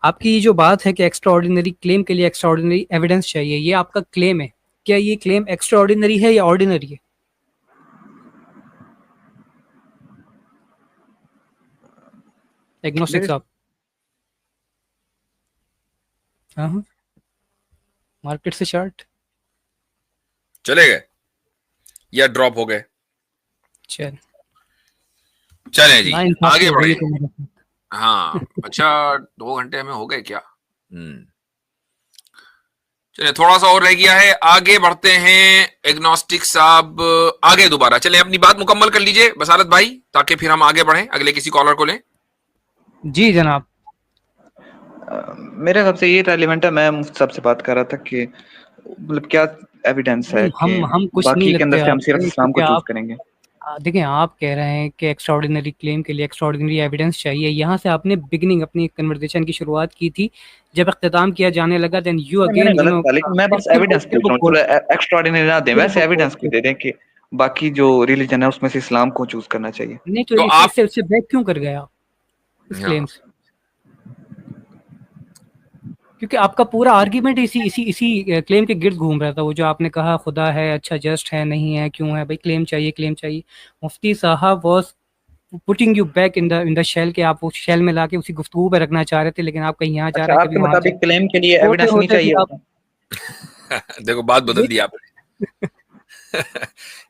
आपकी ये जो बात है कि एक्स्ट्रा ऑर्डिनरी क्लेम के लिए एक्स्ट्रा ऑर्डिनरी एविडेंस चाहिए, ये आपका क्लेम है, क्या ये क्लेम एक्स्ट्रा ऑर्डिनरी है या ऑर्डिनरी है? एग्नोस्टिक साहब। हाँ, मार्केट से चार्ट चले गए या ड्रॉप हो गए? चल चलें जी, आगे बढ़े। तो हाँ, अच्छा 2 घंटे हमें हो गए क्या? चलिए, थोड़ा सा और रह गया है, आगे बढ़ते हैं। एग्नोस्टिक साहब आगे दोबारा चलें, अपनी बात मुकम्मल कर लीजिए बसारत भाई, ताकि फिर हम आगे बढ़ें, अगले किसी कॉलर को लें। जी जनाब। मेरे हिसाब से ये रेलिवेंट है। मैं मुफ्ती साहब से बात कर रहा था कि मतलब क्या एविडेंस है कि हम कुछ नहीं बाकी के अंदर लगते से हम सिर्फ आपसे, इस्लाम को क्योंकि चूज आप करेंगे। देखिए, आप कह रहे हैं कि एक्स्ट्राऑर्डिनरी क्लेम के लिए एक्स्ट्राऑर्डिनरी एविडेंस चाहिए। यहाँ से आपने बिगिनिंग अपनी कन्वर्सेशन की शुरुआत की थी, जब इख्तिताम किया जाने लगा, देन यू मैंने अगेन गलत कहा, लेकिन मैं बस एविडेंस पूछ रहा हूँ। चलो एक्स्ट्राऑर्डिनरी ना दें, वैसे एविडेंस कोई दे दें कि बाकी जो रिलीजन है उसमें से इस्लाम को चूज करना चाहिए। नहीं तो तो आप इससे बैक क्यों कर गए आप इस हाँ, क्लेम से? क्योंकि आपका पूरा आर्ग्यूमेंट इसी इसी इसी क्लेम के गिर्द घूम रहा था। वो जो आपने कहा खुदा है, अच्छा जस्ट है, नहीं है, क्यों है भाई, क्लेम चाहिए क्लेम चाहिए। मुफ्ती साहब was putting you back in the shell, के आप उस शेल में लाके उसी गुफ्तगू पे रखना चाह रहे थे, लेकिन आप कहीं यहाँ जा अच्छा, रहे, कभी आपके वहां जा मुताबिक क्लेम के लिए होते एविडेंस नहीं होते चाहिए फिर आप होता? देखो बात बदल दी ये आपने।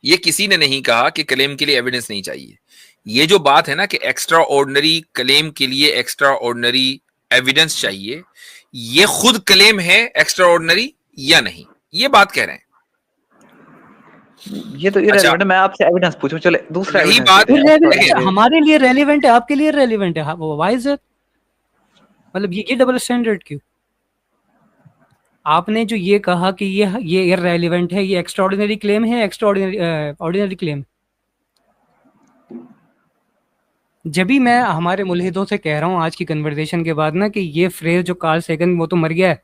ये किसी ने नहीं कहा कि क्लेम के लिए एविडेंस नहीं चाहिए। ये जो बात है ना कि एक्स्ट्रा ऑर्डिनरी क्लेम के लिए एक्स्ट्रा ऑर्डिनरी एविडेंस चाहिए, ये खुद क्लेम है एक्स्ट्रा ऑर्डिनरी या नहीं, ये बात कह रहे हैं। ये तो अच्छा, इररिलेवेंट है। मैं आपसे एविडेंस पूछूं, चले दूसरा रही एविडेंस बात, दे दें। देखिए हमारे लिए रेलिवेंट है, आपके लिए रेलिवेंट है, व्हाई इज इट? मतलब ये डबल स्टैंडर्ड क्यों? आपने जो ये कहा कि ये इररिलेवेंट है, ये एक्स्ट्राऑर्डिनरी क्लेम है, एक्स्ट्राऑर्डिनरी ऑर्डिनरी क्लेम। जब भी मैं हमारे मुल्हिदों से कह रहा हूँ आज की कन्वर्सेशन के बाद ना कि ये फ्रेज जो कार्ल सेगन, वो तो मर गया है,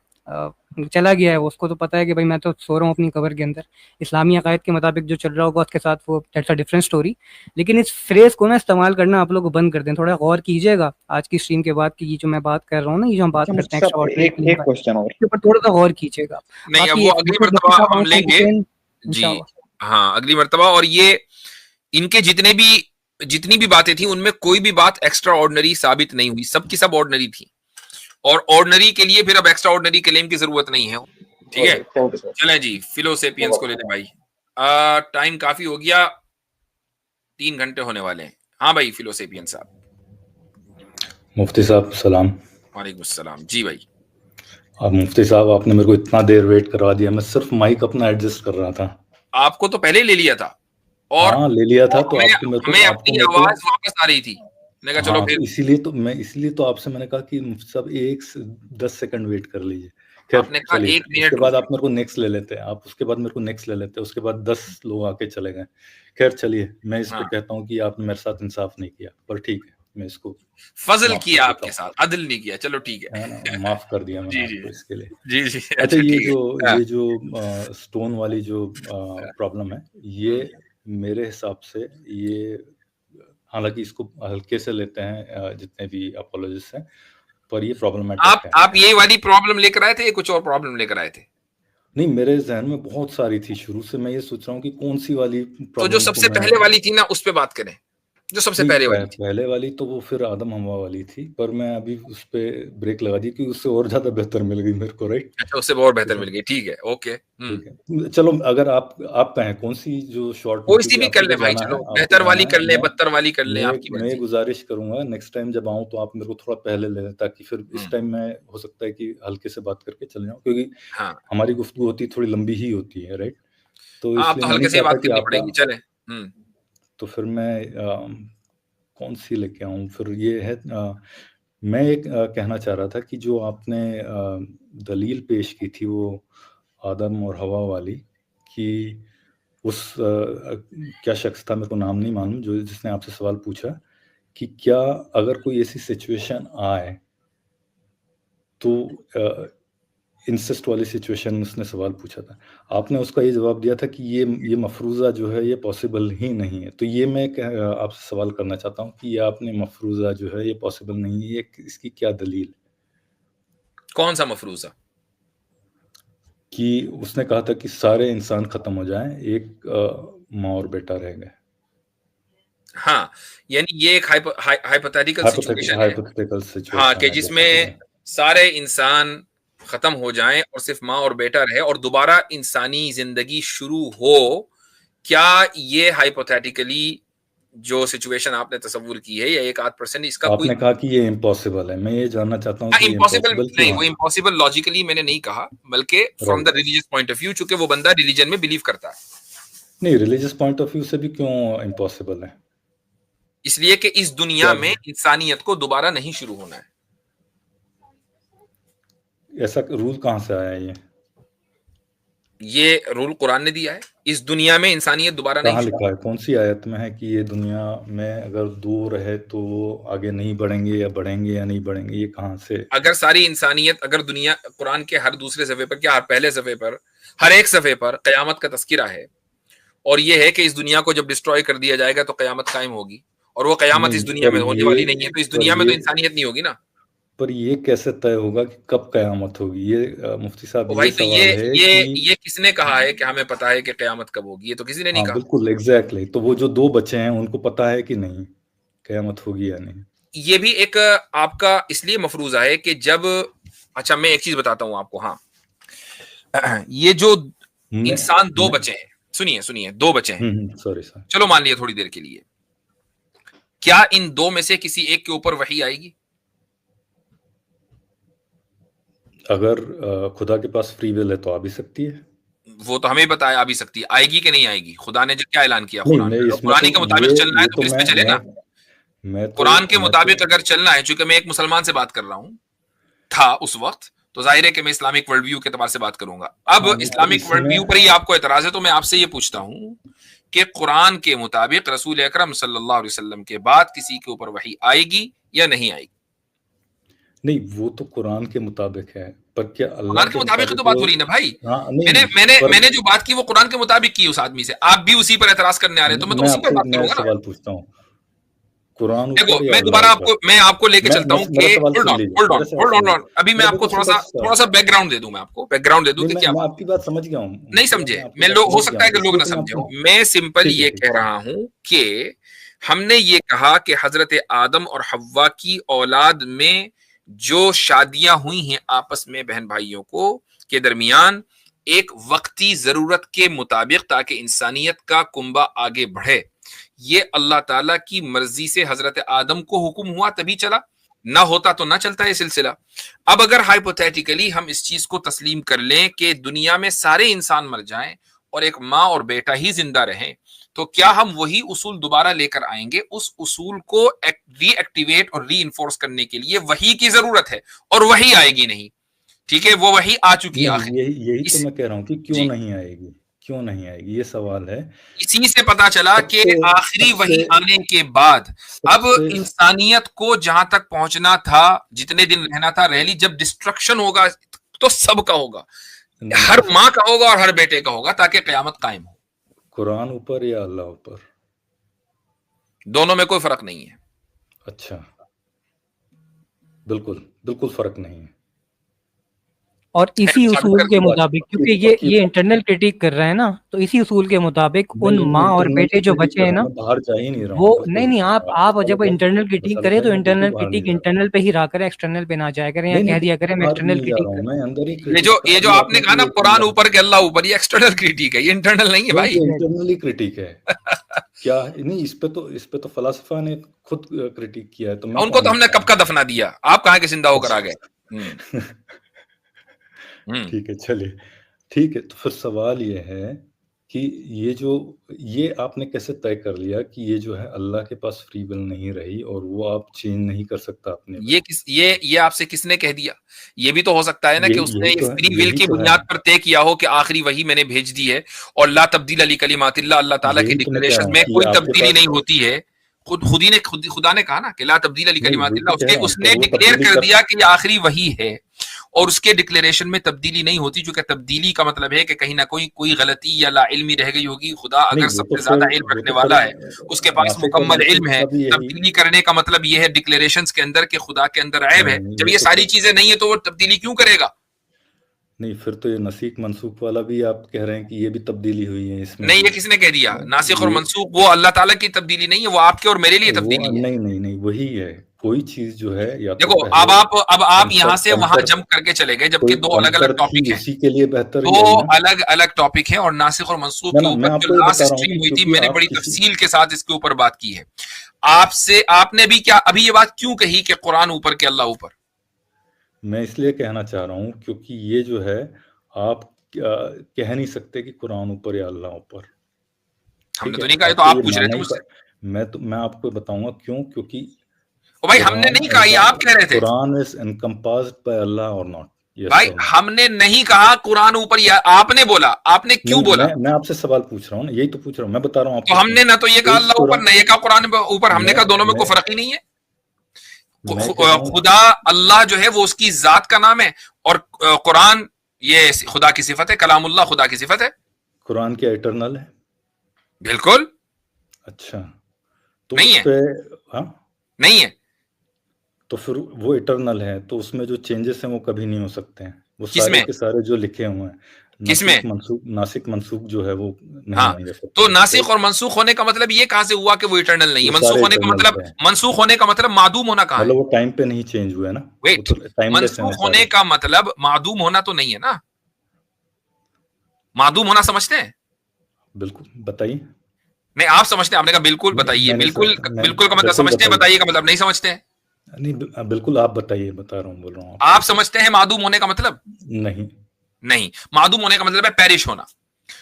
चला गया है, उसको तो पता है कि भाई मैं तो सो रहा हूँ अपनी कब्र के अंदर, इस्लामी अकायद के मुताबिक जो चल रहा होगा उसके साथ, वो दैट्स अ डिफरेंट स्टोरी। लेकिन इस फ्रेज को ना इस्तेमाल करना आप लोग बंद कर दें, थोड़ा गौर कीजिएगा आज की स्ट्रीम के बाद कि ये जो मैं बात कर रहा हूँ ना, ये जो हम बात अच्छा, करते हैं मुझसे एक्स्ट्राऑर्डिनरी एक क्लेम एक का, क्वेश्चन और। इसके ऊपर थोड़ा सा गौर कीजिएगा। नहीं, अब बाकी वो अगली मर्तबा हम लेंगे जी। इंशाल्लाह। हाँ, अगली मर्तबा। और ये इनके जितनी भी बातें थी, उनमें कोई भी बात एक्स्ट्रा ऑर्डिनरी साबित नहीं हुई, सबकी सब ऑर्डिनरी थी। और ऑर्डिनरी के लिए फिर अब एक्स्ट्रा ऑर्डिनरी क्लेम की जरूरत नहीं है। ठीक है, चलें जी, फिलोसेपियंस को लेते भाई। टाइम काफी हो गया, 3 घंटे होने वाले हैं। हाँ भाई, फिलोसेपियन साहब। मुफ्ती साहब सलाम। वालेकुम सलाम जी भाई। अब मुफ्ती साहब, आपने मेरे को इतना देर वेट करवा दिया। मैं सिर्फ माइक अपना एडजस्ट कर रहा था। आपको तो पहले ही ले लिया था, और हाँ ले लिया था, तो हमें आपको मेरे हमें को अपनी आवाज वापस आ रही थी। मैंने कहा चलो हाँ, फिर। तो इसीलिए तो आपसे मैंने कहा कि मुफ्ती साहब 10 सेकंड वेट कर लीजिए। खैर आपने कहा चलिए, 1 मिनट उसके बाद रुकिए। आप मेरे को नेक्स्ट ले लेते हैं, आप उसके बाद मेरे को नेक्स्ट ले लेते हैं, उसके बाद 10 लोग आके चले गए। खैर चलिए, मैं इस पे हाँ, कहता हूँ कि आपने मेरे साथ इंसाफ नहीं किया, पर ठीक है, मैं इसको फजल माफ किया कर देता आपके हूँ। साथ, अदल नहीं किया। चलो ठीक है ना, है। माफ कर दिया मैंने जी जी आपको इसके लिए। जी जी। अच्छा, अच्छा ठीक है। ये जो स्टोन वाली जो प्रॉब्लम है, ये मेरे हिसाब से ये, हालांकि इसको हल्के से लेते हैं जितने भी अपोलॉजिस्ट हैं, पर ये प्रॉब्लमेटिक है। आप ये वाली प्रॉब्लम लेकर आए थे या कुछ और प्रॉब्लम लेकर आए थे? नहीं, मेरे जहन में बहुत सारी थी शुरू से। मैं ये सोच रहा हूँ कि कौन सी वाली तो जो प्रॉब्लम को सबसे मैं, पहले वाली थी ना, उस पे बात करें, जो सबसे नहीं पहले वाली थी। पहले वाली तो वो फिर आदम हवा वाली थी, पर मैं अभी उस पे ब्रेक लगा दी कि उससे और ज्यादा बेहतर मिल गई मेरे को, राइट? अच्छा, उससे बहुत बेहतर मिल गई, ठीक है, ओके। ठीक है, चलो, अगर आप कहें कौन सी जो शॉर्ट में, कोई सी क्योंकि भी कर आपको ले तो भाई, जाना है, चलो बेहतर वाली कर ले, मैं बदतर वाली कर ले, मैं आपकी मैं मर्जी। गुजारिश करूंगा नेक्स्ट टाइम जब आऊं तो आप मेरे को थोड़ा पहले ले लें, ताकि फिर इस टाइम मैं हो सकता है कि हल्के से बात करके चले जाऊं, क्योंकि हाँ हमारी गुफ्तगू होती थोड़ी लंबी ही होती है, राइट? तो हाँ, आप इसलिए तो मैं हल्के नहीं से ही चाहता बात कि करनी आपका, पड़ेगी, चले। तो फिर मैं कौन सी लेके आऊं? फिर ये है, मैं एक कहना चाह रहा था कि जो आपने दलील पेश की थी वो आदम और हवा वाली, कि उस क्या शख्स था, मेरे को नाम नहीं मालूम, जो जिसने आपसे सवाल पूछा कि क्या अगर कोई ऐसी सिचुएशन आए, तो इंसेस्ट वाली सिचुएशन में उसने सवाल पूछा था। आपने उसका ये जवाब दिया था कि ये मफरूज़ा जो है ये पॉसिबल ही नहीं है। तो ये मैं आपसे सवाल करना चाहता हूँ कि ये आपने मफरूज़ा जो है ये पॉसिबल नहीं है, ये इसकी क्या दलील? कौन सा मफरूजा? कि उसने कहा था कि सारे इंसान खत्म हो जाएं, एक माँ और बेटा रह गए। हाँ, यानी ये एक हाइपोथेटिकल सिचुएशन है। हाइपोथेटिकल हाँ, सिचुएशन कि है जैसा जिसमें कि सारे इंसान खत्म हो जाएं और सिर्फ माँ और बेटा रहे और दोबारा इंसानी जिंदगी शुरू हो। क्या ये हाइपोथेटिकली जो सिचुएशन आपने तस्वुर की है, या 1-8% इसका कोई आपने कहा कि ये इम्पॉसिबल है। मैं ये जानना चाहता हूँ कि ये इम्पॉसिबल इम्पॉसिबल नहीं, क्यों वो है? इम्पॉसिबल लॉजिकली मैंने नहीं कहा, बल्कि from the right. Religious point of view, चूंकि वो बंदा रिलीजन में बिलीव करता है, नहीं, रिलीजियस पॉइंट ऑफ व्यू से भी क्यों इम्पॉसिबल है? इसलिए कि इस दुनिया क्या में इंसानियत को दोबारा नहीं शुरू होना है। ऐसा रूल कहाँ से आया ये रूल कुरान ने दिया है, इस दुनिया में इंसानियत दोबारा नहीं कहाँ शुरू। लिखा है? कौन सी आयत में है कि ये दुनिया में अगर दो रहे तो वो आगे नहीं बढ़ेंगे या बढ़ेंगे या नहीं बढ़ेंगे? ये कहाँ से? अगर सारी इंसानियत, अगर दुनिया, कुरान के हर दूसरे सफ़े पर, क्या हर पहले सफ़े पर, हर एक सफ़े पर क़यामत का तज़किरा है, और ये है कि इस दुनिया को जब डिस्ट्रॉय कर दिया जाएगा तो क़यामत कायम होगी, और वो क़यामत इस नहीं, दुनिया पर में होने वाली नहीं है, तो इस दुनिया में तो इंसानियत नहीं होगी ना। पर ये कैसे तय होगा कि कब क़यामत होगी? ये मुफ्ती साहब, तो ये भाई, तो सवाल है कि ये किसने कहा है कि हमें पता है कि क़यामत कब होगी? ये तो किसी ने नहीं हाँ, कहा। बिल्कुल एग्ज़ैक्टली। तो वो जो 2 बच्चे हैं उनको पता है कि नहीं क़यामत होगी या नहीं? ये भी एक आपका इसलिए मफरूज़ा है कि जब, अच्छा मैं एक चीज़ बताता हूँ आपको। हाँ, ये जो मैं इंसान 2 मैं बचे हैं, सुनिए 2 बचे हैं, सॉरी सर। चलो मान लिया थोड़ी देर के लिए, क्या इन 2 में से किसी एक के ऊपर वही आएगी? अगर खुदा के पास फ्री विल है तो आ भी सकती है। वो तो हमें पता है आ भी सकती है, आएगी कि नहीं आएगी? खुदा ने जो क्या ऐलान किया नहीं, कुरान मैं में, तो इसमें कुरान तो के मुताबिक चलना है ये तो तो फिर इसमें चले ना। मैं कुरान के तो मुताबिक अगर चलना है, चूंकि मैं एक मुसलमान से बात कर रहा हूं था उस वक्त, तो जाहिर है कि मैं इस्लामिक वर्ल्ड व्यू के एतबार से बात करूंगा। अब हाँ, तो इस्लामिक वर्ल्ड इसमें व्यू पर ही आपको एतराज है, तो मैं आपसे ये पूछता हूं कि कुरान के मुताबिक रसूल अकरम सल्लल्लाहु अलैहि वसल्लम के बाद किसी के ऊपर वही आएगी या नहीं आएगी? नहीं, वो तो कुरान के मुताबिक है, पर क्या अल्लाह कुरान के के मुताबिक मुताबिक तो बात वो हो रही ना भाई। हाँ, नहीं, मैंने नहीं, मैंने पर मैंने जो बात की वो कुरान के मुताबिक की उस आदमी से, आप भी उसी पर एतराज करने आ रहे हैं, तो मैं तो मैं उसी पर आपसे बात मैं करूंगा ना। सवाल पूछता हूँ, कुरान देखो, ऊपर या मैं अल्लाह दोबारा ऊपर? मैं आपको लेके चलता हूँ कि मेरा सवाल होल्ड सुन ऑन लीजिए, होल्ड मेरा ऑन सवाल होल्ड सुन ऑन लीजिए। अभी मैं मैं आपको बिल्कुल सीधा थोड़ा सा बैकग्राउंड दे दूं, मैं आपको बैकग्राउंड दे दूं कि नहीं, क्या मैं बात आपकी बात समझ गया हूँ। नहीं मुफ्ती साहब, समझे। मैं आपकी मैं बात लोग, हो समझ गया सकता है हूँ, कि लोग इसलिए ना तो मैं समझे आपको हो, मैं सिंपल ठीक है, ये ठीक कह है। रहा हूं कि हमने ये कहा कि हजरत आदम और हव्वा की औलाद में जो शादियां हुई हैं आपस में बहन भाइयों को के दरमियान, एक वक्ती जरूरत के मुताबिक, ताकि इंसानियत का कुंबा आगे बढ़े, ये अल्लाह ताला की मर्जी से हजरत आदम को हुक्म हुआ तभी चला, ना होता तो ना चलता ये सिलसिला। अब अगर हाइपोथेटिकली हम इस चीज को तस्लीम कर लें कि दुनिया में सारे इंसान मर जाएं और एक माँ और बेटा ही जिंदा रहें, तो क्या हम वही उसूल दोबारा लेकर आएंगे? उस उसूल को रीएक्टिवेट और री इन्फोर्स करने के लिए वही की जरूरत है, और वही आएगी नहीं। ठीक है, वो वही आ चुकी है नहीं, आखिर। यही तो इस मैं कह रहा हूँ कि क्यों जी, नहीं आएगी? क्यों नहीं आएगी? ये सवाल है। इसी से पता चला कि सबसे आखिरी सबसे वही आने के बाद अब सबसे इंसानियत को जहां तक पहुंचना था, जितने दिन रहना था रह ली। जब डिस्ट्रक्शन होगा तो सबका होगा, हर नहीं, माँ का होगा और हर बेटे का होगा, ताकि कयामत कायम हो। कुरान ऊपर या अल्लाह ऊपर? दोनों में कोई फर्क नहीं है। अच्छा, बिल्कुल, बिल्कुल फ़र्क नहीं है। और इसी साबित उसूल कर के दो। मुताबिक, क्योंकि पक्की ये पक्की ये इंटरनल क्रिटिक कर रहा है ना, तो इसी उसूल के मुताबिक मैं उन माँ और इंटरनल बेटे की जो क्रिटिक बचे कर हैं रहा ना, हूँ, मैं बाहर जा ही नहीं रहा वो हूँ, बिल्कुल। नहीं, आप बस जब अलग है, इंटरनल बस क्रिटिक अलग करें है, तो मैं बिल्कुल इंटरनल बाहर नहीं क्रिटिक जा रहा हूँ। इंटरनल पे ही रहा करें, एक्सटर्नल पे ना जाया करें, या नहीं, कह नहीं, दिया करें मैं बाहर एक्सटर्नल नहीं जा क्रिटिक रहा कर हूँ, रहा मैं अंदर ही ये जो क्रिटिक ये जो अभी आपने आपने कहा ना, जो कुरान ऊपर के अल्लाह ऊपर, ये एक्सटर्नल क्रिटिक है, ये इंटरनल नहीं है नहीं, भाई। ये इंटरनली क्रिटिक है। क्या नहीं, इस पे तो फलसफा ने खुद क्रिटिक किया है, तो मैं उनको कौन तो हमने कब बताऊं? का दफना दिया, आप कहाँ के जिंदा होकर आ गए। अच्छा हम्म ठीक है, चलिए, ठीक है। तो फिर सवाल ये है कि ये आपने कैसे तय कर लिया कि ये जो है अल्लाह के पास फ्री विल नहीं रही और वो आप चेंज नहीं कर सकता अपने में? ये आपसे किसने कह दिया? ये भी तो हो सकता है ना कि उसने ये फ्री विल यही की तो है, बुनियाद पर तय किया हो कि आखिरी वही मैंने भेज दी है, और ला तब्दील अली कलिमातिल्लाह, अल्लाह ताला की यही तो मैं कह रहा डिक्लेरेशन हूँ में कि कोई आपके तब्दीली पास नहीं होती है। खुदा ने कहा ना कि ला तब्दील अली नहीं, वही कलिमातिल्लाह, तो कह रहा हूँ, उसने पर वो डिक्लेयर तब्दीली कर कर दिया कि ये आखिरी वही है, और उसके डिक्लेरेशन में तब्दीली नहीं होती, जो कि तब्दीली का मतलब है कि कहीं ना कोई गलती या ला इल्मी रह गई होगी। खुदा नहीं, अगर सबसे ज्यादा इल्म रखने वाला है, उसके पास नासिक और मुकम्मल इल्म मनसूख है, का भी यही तब्दीली करने का मतलब यह है डिक्लेरेशंस के अंदर कि खुदा के अंदर ऐब है। नहीं, जब ये सारी चीजें नहीं है तो वो तब्दीली क्यों करेगा? नहीं, फिर तो ये नसीख मनसूख वाला भी आप कह रहे हैं कि ये भी तब्दीली हुई है इसमें। नहीं, ये किसने कह दिया? नासिख और ये मंसूख वो अल्लाह ताला की तब्दीली नहीं है, वो आपके और मेरे लिए वो तब्दीली है। नहीं नहीं नहीं वही है, कोई चीज जो है या तो देखो अब पहले आप यहाँ अंतर से वहां अंतर जंप करके चले गए, जबकि कोई दो अलग अंतर अलग टॉपिक थी हैं। उसी के लिए बेहतर दो यही ना। अलग अलग टॉपिक हैं, और नासिख और मंसूख ना के ना मैं ऊपर जो आपको ये लास्ट बता रहा हूँ स्ट्रीम कि हुई थी, क्योंकि मैंने आप बड़ी किसी तफसील के साथ इसके ऊपर बात की है। आपने भी क्या अभी ये बात क्यों कही कि कुरान ऊपर के अल्लाह ऊपर? मैं इसलिए कहना चाह रहा हूँ क्योंकि ये जो है आप कह नहीं सकते कि कुरान ऊपर या अल्लाह ऊपर। हमने ठीक तो है, नहीं कहा, ये तो आपको आप ये पूछ रहे थे मानना ही मुझसे। मैं आपको बताऊंगा क्यों, क्योंकि ओ भाई हमने नहीं कहा, ये आप कह रहे थे। कुरान इज एनकम्पास्ड बाय अल्लाह और नॉट। भाई हमने नहीं कहा कुरान ऊपर, या आपने बोला, आपने क्यों बोला? मैं आपसे सवाल पूछ रहा हूँ ना, यही तो पूछ रहा हूँ, मैं बता रहा हूँ तो आपको। हमने ना तो ये कहा अल्लाह ऊपर, ना ये कहा कुरान ऊपर, हमने कहा दोनों में कोई फर्क ही नहीं है। खुदा अल्लाह जो है वो उसकी जात का नाम है, और कुरान ये खुदा की सिफत है, कलामुल्लाह खुदा की सिफत है। कुरान क्या इटरनल है? बिल्कुल। अच्छा, तो नहीं है। हाँ नहीं है। तो फिर वो इटरनल है, तो उसमें जो चेंजेस हैं वो कभी नहीं हो सकते हैं। वो सारे के सारे जो लिखे हुए हैं, नासिक मनसूख जो है वो नहीं होंगे। तो नासिक और मनसूख होने का मतलब ये कहां से हुआ कि वो इटरनल नहीं है? मनसूख होने का मतलब, मनसूख होने का मतलब मादूम होना कहां है? मतलब वो टाइम पे नहीं चेंज हुआ है ना। वेट, मनसूख होने का मतलब मादूम होना तो नहीं है ना? मादूम होना समझते हैं? बिल्कुल, बताइए। नहीं, आप समझते हैं, आपने कहा बिल्कुल बताइए। बिल्कुल बिल्कुल का मतलब समझते हैं, बताइए का मतलब नहीं समझते हैं। नहीं बिल्कुल आप बताइए, बता रहा हूँ, बोल रहा हूँ। आप समझते हैं मादूम होने का मतलब? नहीं नहीं, मादूम होने का मतलब है पेरिश होना।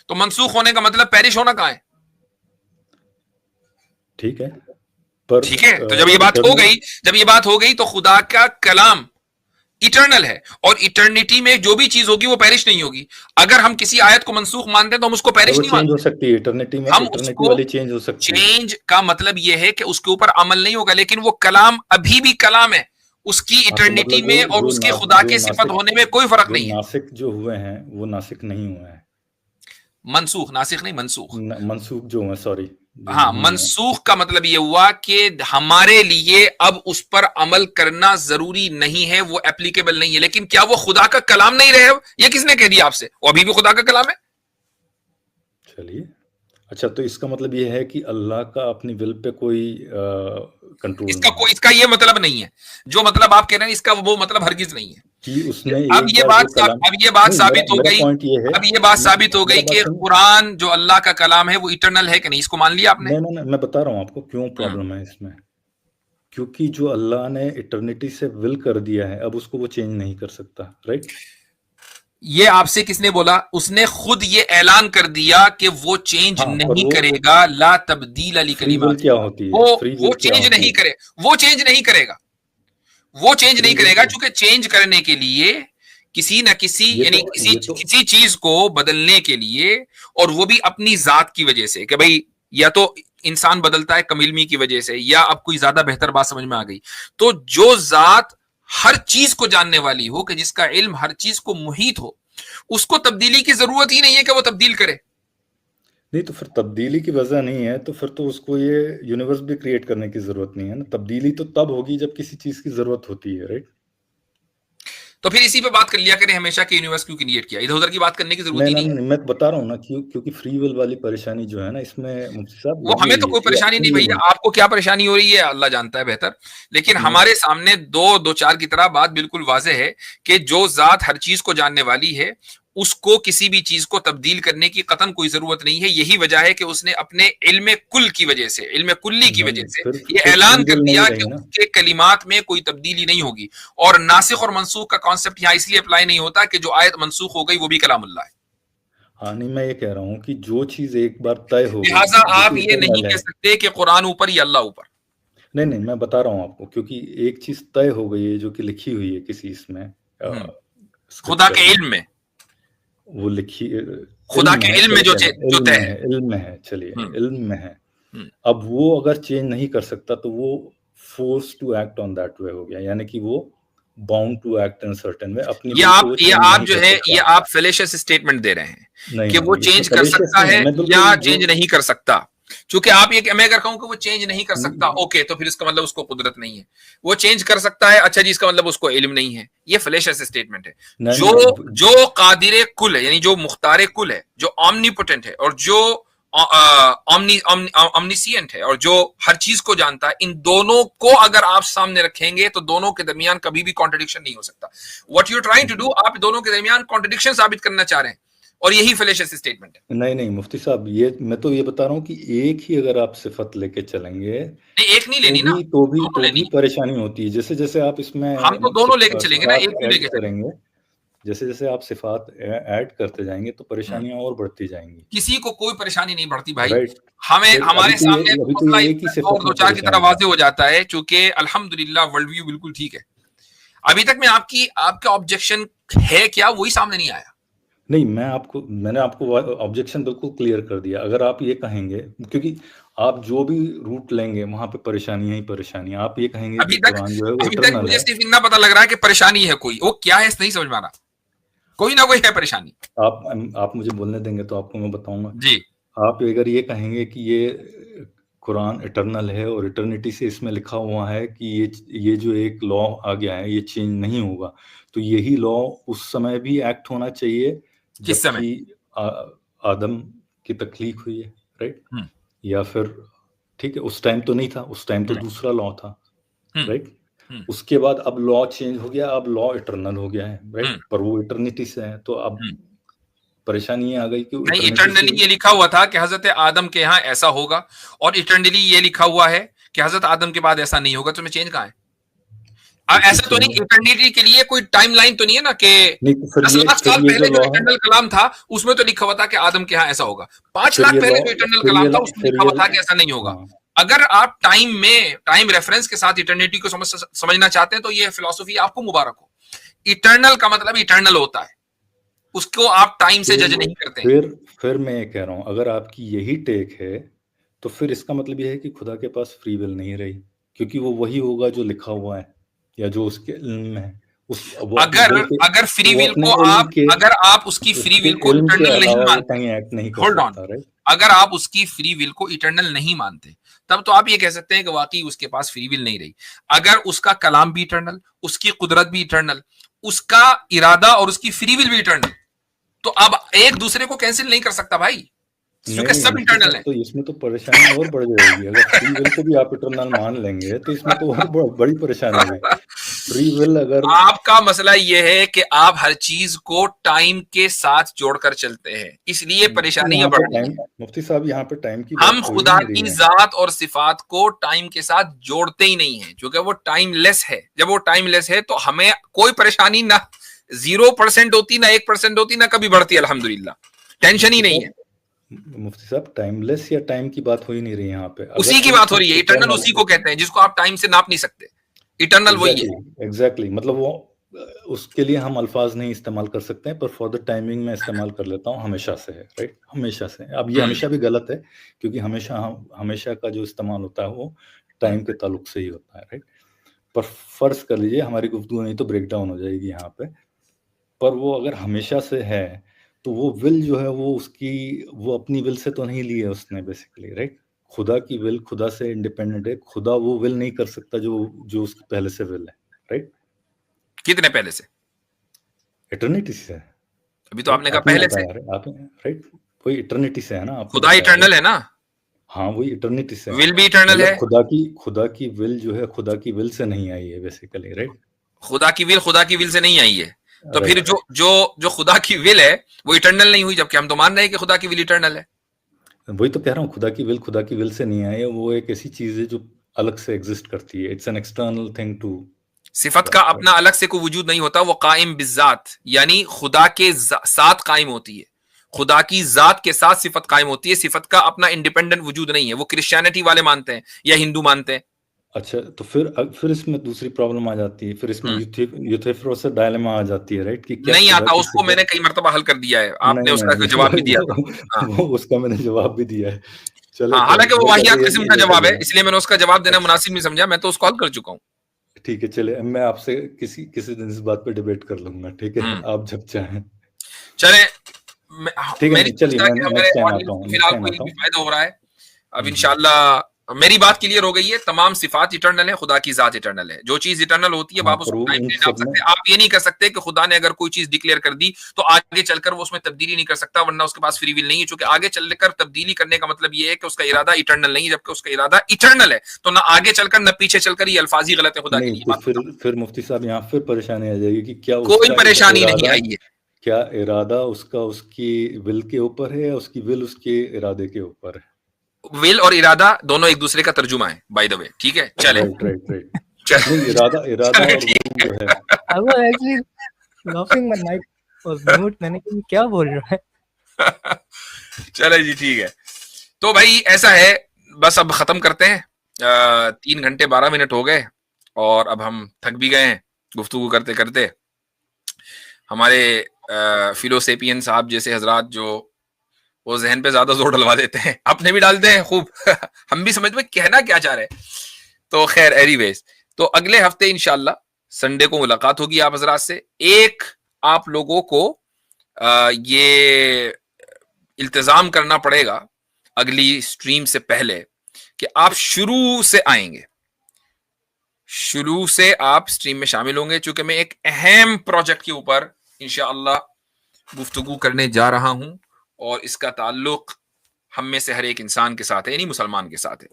तो मनसूख होने का मतलब पेरिश होना कहां है? ठीक है, पर ठीक है, तो जब ये बात हो गई तो खुदा का कलाम इटर्नल है, और इटर्निटी में जो भी चीज होगी वो पेरिश नहीं होगी। अगर हम किसी आयत को मनसूख मानते हैं तो हम उसको पेरिश नहीं मानते। हो सकती है इटर्निटी में, हम इटर्निटी वाली चेंज हो सकती है। चेंज का मतलब ये है कि उसके ऊपर अमल नहीं होगा, लेकिन वो कलाम अभी भी कलाम है, उसकी इटर्निटी में और उसके खुदा के सिफत होने में कोई फर्क नहीं है। नासिक जो हुए हैं वो नासिक नहीं हुए हैं। मनसूख, नासिक नहीं, मनसूख। मनसूख जो हुए, सॉरी। हाँ, मनसूख का मतलब ये हुआ कि हमारे लिए अब उस पर अमल करना जरूरी नहीं है, वो एप्लीकेबल नहीं है। लेकिन क्या वो खुदा का कलाम नहीं रहे? ये किसने कह दिया आपसे? वो अभी भी खुदा का कलाम है। चलिए, अच्छा, तो इसका मतलब ये है कि अल्लाह का अपनी विल पे कोई कंट्रोल इसका ये मतलब नहीं है। जो मतलब आप कह रहे हैं इसका वो मतलब हरगिज नहीं है कि उसने अब ये बात साबित हो गई कि कुरान जो अल्लाह का कलाम है वो इटर्नल है कि नहीं, इसको मान लिया आपने? नहीं, मैं बता रहा हूँ आपको क्यों प्रॉब्लम है इसमें। क्योंकि जो अल्लाह ने इटर्निटी से विल कर दिया है, अब उसको वो चेंज नहीं कर सकता, राइट? ये आपसे किसने बोला? उसने खुद ये ऐलान कर दिया कि वो चेंज नहीं करेगा। ला तब्दील अली कलिमात। क्या होती है? वो चेंज नहीं करे, वो चेंज नहीं करेगा, वो चेंज नहीं करेगा, क्योंकि चेंज करने के लिए किसी न किसी यानी किसी चीज को बदलने के लिए, और वो भी अपनी जात की वजह से, कि भाई या तो इंसान बदलता है कम इल्मी की वजह से, या अब कोई ज्यादा बेहतर बात समझ में आ गई, तो जो जात हर चीज को जानने वाली हो, कि जिसका इल्म हर चीज को मुहीत हो, उसको तब्दीली की जरूरत ही नहीं है कि वो तब्दील करे। नहीं, तो फिर तब्दीली की वजह नहीं है तो फिर तो उसको ये यूनिवर्स भी क्रिएट करने की जरूरत नहीं है ना। तब्दीली तो तब होगी जब किसी चीज की जरूरत होती है, राइट? तो फिर इसी पे बात कर लिया करें हमेशा कि यूनिवर्स क्यों क्रिएट किया, इधर उधर की बात करने की जरूरत ही नहीं है। मैं बता रहा हूँ ना, क्योंकि फ्री विल वाली परेशानी जो है ना इसमें, मुफ्ती साहब, वो हमें तो कोई परेशानी नहीं भैया, आपको क्या परेशानी हो रही है अल्लाह जानता है बेहतर। लेकिन हमारे सामने दो चार की तरह बात बिल्कुल वाज़ेह है कि जो जात हर चीज को जानने वाली है, उसको किसी भी चीज को तब्दील करने की कतन कोई जरूरत नहीं है। यही वजह है कि उसने अपने इल्म कुल की वजह से, इल्म कुल्ली की वजह से ये ऐलान कर दिया कि उनके कलिमात में कोई तब्दीली नहीं होगी। और नासिख और मनसूख का कॉन्सेप्ट यहाँ इसलिए अप्लाई नहीं होता कि जो आयत मनसूख हो गई वो भी कलामुल्लाह है। हाँ, नहीं, मैं ये कह रहा हूँ कि जो चीज एक बार तय हो, लिहाजा आप ये नहीं कह सकते कि कुरान ऊपर या अल्लाह ऊपर। नहीं, मैं बता रहा हूँ आपको, क्योंकि एक चीज तय हो गई है जो कि लिखी हुई है किसी इसमें, खुदा के इल्म में, वो लिखी, खुदा के इल्म में जो तय है, इल्म में है, चलिए इल्म में है। अब वो अगर चेंज नहीं कर सकता तो वो force to act on that way हो गया, यानी कि वो bound to act in certain way. अपनी ये आप जो है ये आप फेलेशियस स्टेटमेंट दे रहे हैं कि वो चेंज कर सकता है या चेंज नहीं कर सकता। चूंकि आप ये, मैं अगर कहूं कि वो चेंज नहीं कर सकता, ओके, तो फिर इसका मतलब उसको कुदरत नहीं है। वो चेंज कर सकता है, अच्छा जी, इसका मतलब उसको इल्म नहीं है। ये फलेशियस स्टेटमेंट है। जो कादिर कुल है, यानी जो मुख्तार कुल है, जो ऑमनीपोटेंट है, और जो ऑमनिसिएंट है, और जो हर चीज को जानता है, इन दोनों को अगर आप सामने रखेंगे तो दोनों के दरमियान कभी भी कॉन्ट्रडिक्शन नहीं हो सकता। What you trying to do, आप दोनों के दरमियान कॉन्ट्रडिक्शन साबित करना चाह रहे हैं, और यही फलेशियस स्टेटमेंट है। नहीं मुफ्ती साहब, ये मैं तो ये बता रहा हूँ कि एक ही अगर आप सिफत लेके चलेंगे, नहीं, एक नहीं लेनी ना, तो भी परेशानी होती है। जैसे जैसे आप इसमें हम तो दोनों लेके चलेंगे ना, एक नहीं लेके करेंगे, जैसे जैसे आप सिफात ऐड करते जाएंगे तो परेशानियां और बढ़ती जाएंगी। किसी को कोई परेशानी नहीं बढ़ती भाई, राइट। हमें हमारे सामने और दो चार की तरह वाजे हो जाता है, चूंकि अल्हम्दुलिल्लाह वर्ल्ड व्यू बिल्कुल ठीक है। अभी तक में आपका ऑब्जेक्शन है क्या, वही सामने नहीं आया। नहीं, मैंने आपको ऑब्जेक्शन बिल्कुल क्लियर कर दिया। अगर आप ये कहेंगे, क्योंकि आप जो भी रूट लेंगे वहां पे परेशानियां ही परेशानियां, आप ये कहेंगे अभी कि तक कुरान जो है वो अभी तक इटर्नल मुझे है। सिर्फ इतना पता लग रहा है कि परेशानी है कोई, वो क्या है नहीं समझ में आ रहा, कोई ना कोई है परेशानी। आप मुझे बोलने देंगे तो आपको मैं बताऊंगा जी। आप अगर ये कहेंगे कि ये कुरान इटर्नल है और इटर्निटी से इसमें लिखा हुआ है कि ये जो एक लॉ आ गया है ये चेंज नहीं होगा, तो यही लॉ उस समय भी एक्ट होना चाहिए किस समय? जबकि आदम की तख्लीक हुई है, राइट? या फिर ठीक है, उस टाइम तो नहीं था, उस टाइम तो दूसरा लॉ था, राइट? उसके बाद अब लॉ चेंज हो गया, अब लॉ इटर्नल हो गया है, राइट? पर वो इटर्निटी से है, तो अब परेशानी आ गई कि नहीं, इटर्नली ये लिखा हुआ था कि हजरत आदम के यहाँ ऐसा होगा, और इटर्नली ये लिखा हुआ है कि हजरत आदम के बाद ऐसा नहीं होगा, तो मैं चेंज कहाँ है? ऐसा तो नहीं, इटर्निटी के लिए कोई टाइमलाइन तो नहीं है ना कि 10 लाख साल पहले जो इटर्नल कलाम था उसमें तो लिखा हुआ था कि आदम के यहाँ ऐसा होगा। 5 लाख पहले जो इटर्नल कलाम था उसमें लिखा हुआ था कि ऐसा नहीं होगा। अगर आप टाइम रेफरेंस के साथ इटर्निटी को समझना चाहते हैं तो ये फिलॉसफी आपको मुबारक हो। इटर्नल का मतलब इटर्नल होता है, उसको आप टाइम से जज नहीं करते। फिर मैं ये कह रहा हूं, अगर आपकी यही टेक है तो फिर इसका मतलब यह है कि खुदा के पास फ्री विल नहीं रही, क्योंकि वो वही होगा जो लिखा हुआ है या जो उसके इल्म में है। अगर फ्री विल को अगर आप उसकी फ्री विल को इटर्नल नहीं मानते, होल्ड ऑन, अगर आप उसकी फ्री विल को इटर्नल नहीं मानते तब तो आप ये कह सकते हैं कि वाकई उसके पास फ्री विल नहीं रही। अगर उसका कलाम भी इटर्नल, उसकी कुदरत भी इटर्नल, उसका इरादा और उसकी फ्री विल भी इटर्नल, तो अब एक दूसरे को कैंसिल नहीं कर सकता भाई, क्योंकि सब इंटरनल है। तो इसमें तो परेशानी और बढ़ जाएगी। अगर फ्री विल को भी आप इंटरनल मान लेंगे तो इसमें तो और बड़ी परेशानी होगी। फ्री विल, अगर आपका मसला यह है कि आप हर चीज को टाइम के साथ जोड़कर चलते हैं, इसलिए परेशानियां बढ़ रही हैं। मुफ्ती साहब, यहाँ पे टाइम की हम खुदा की जात और सिफात को टाइम के साथ जोड़ते ही नहीं है, क्योंकि वो टाइमलेस है। जब वो टाइमलेस है तो हमें कोई परेशानी ना 0% होती, ना 1% होती, ना कभी बढ़ती। अल्हम्दुलिल्लाह, टेंशन ही नहीं है। मुफ्ती साहब, टाइमलेस या टाइम की बात हो ही नहीं रही यहाँ पे, उसी की बात हो रही है। इटर्नल उसी को कहते हैं जिसको आप टाइम से नाप नहीं सकते। इटर्नल वही है। एग्जैक्टली, मतलब वो उसके लिए हम अल्फाज नहीं इस्तेमाल कर सकते हैं, पर फॉर द टाइमिंग में इस्तेमाल कर लेता हूँ, हमेशा से है, राइट? हमेशा से। अब ये हमेशा भी गलत है, क्योंकि हमेशा का जो इस्तेमाल होता है वो टाइम के ताल्लुक से ही होता है, राइट? पर फर्ज कर लीजिए हमारी गुफ्तगू नहीं तो ब्रेक डाउन हो जाएगी यहाँ पे, पर वो अगर हमेशा से है तो वो विल जो है वो अपनी विल से तो नहीं ली है उसने, बेसिकली, राइट? खुदा की विल खुदा से इंडिपेंडेंट है। खुदा वो विल नहीं कर सकता जो उसकी पहले से विल है, राइट? कितने पहले से? इटर्निटी से। अभी तो आपने कहा पहले से, राइट? वही इटर्निटी से है ना। खुदा इटर्नल है ना। हाँ, वही इटर्निटी से। विल भी इटर्नल है। खुदा की विल जो है खुदा की विल से नहीं आई है, बेसिकली, राइट? खुदा की विल से नहीं आई है, तो फिर जो खुदा की विल है वो इटर्नल नहीं हुई, जबकि हम तो मान रहे हैं कि खुदा की विल इटर्नल है। वही तो कह रहा हूँ, खुदा की विल से नहीं आई है। वो एक ऐसी चीज है जो अलग से एग्जिस्ट करती है। It's an external thing too. सिफत का अपना अलग से कोई वजूद नहीं होता, वो कायम बिज़ात, यानी खुदा के साथ कायम होती है। खुदा की जात के साथ सिफत कायम होती है। सिफत का अपना इंडिपेंडेंट वजूद नहीं है। वो क्रिश्चियनिटी वाले मानते हैं या हिंदू मानते हैं। अच्छा, तो फिर इसमें दूसरी प्रॉब्लम आ जाती है। फिर इसमें यूथेफ्रोस डायलेमा आ जाती है, राइट? कि क्या नहीं आता, उसको मैंने कई मरतबा हल कर दिया है। आपने उसका जवाब भी दिया था। उसका मैंने जवाब भी दिया है। चलो, हालांकि वो वाहियात किस्म का जवाब है, इसलिए मैंने उसका जवाब देना मुनासिब नहीं समझा। मैं तो उसको हल कर चुका हूँ। ठीक है, चले, मैं आपसे किसी दिन इस बात पे डिबेट कर लूंगा, ठीक है? आप जब चाहें। चले, ठीक है, चलिए, मैं नेक्स्ट टाइम आता हूँ। फिलहाल कोई फायदा हो रहा है, अब इंशाल्लाह मेरी बात क्लियर हो गई है। तमाम सिफात इटर्नल है, खुदा की जात इटर्नल है। जो चीज इटर्नल होती है हाँ, आप पर उसको वो टाइम उन नहीं डाल सब में सकते। आप ये नहीं कर सकते कि खुदा ने अगर कोई चीज डिक्लेयर कर दी तो आगे चलकर वो उसमें तब्दीली नहीं कर सकता, वरना उसके पास फ्री विल नहीं है। क्योंकि आगे चलकर तब्दीली करने का मतलब ये है कि उसका इरादा इटर्नल नहीं है, जबकि उसका इरादा इटर्नल है। तो ना आगे चलकर न पीछे चलकर ये अल्फाज ही गलत है खुदा के नहीं, लिए। तो बात बताओ। फिर मुफ्ती साहब यहाँ फिर परेशानी आ जाएगी कि क्या कोई उसका परेशानी नहीं इरादा, आई है। क्या इरादा उसका उसकी विल के ऊपर है या उसकी विल उसके इरादे के ऊपर है? विल और इरादा दोनों एक दूसरे का तर्जुमा है, बाय द वे। ठीक है, चले राइट राइट राइट चले नहीं, इरादा चले, और ठीक विल जो है, I was actually laughing, my mic was mute. मैंने कहा ये क्या बोल रहा है? है। चले जी, ठीक है। तो भाई ऐसा है, बस अब खत्म करते हैं। 3 घंटे 12 मिनट हो गए और अब हम थक भी गए हैं गुफ्तगू करते करते। हमारे फिलोसेपियन साहब जैसे हजरात जो वो जहन पे ज्यादा जोर डलवा देते हैं, अपने भी डालते हैं खूब। हम भी समझ में कहना क्या चाह रहे हैं। तो खैर एनीवेज, तो अगले हफ्ते इंशाल्लाह संडे को मुलाकात होगी आप हजरात से। एक आप लोगों को ये इल्तिजाम करना पड़ेगा अगली स्ट्रीम से पहले कि आप शुरू से आएंगे, शुरू से आप स्ट्रीम में शामिल होंगे। चूंकि मैं एक अहम प्रोजेक्ट के ऊपर इंशाअल्लाह गुफ्तगू करने जा रहा हूं और इसका ताल्लुक हम में से हर एक इंसान के साथ है, यानी मुसलमान के साथ है।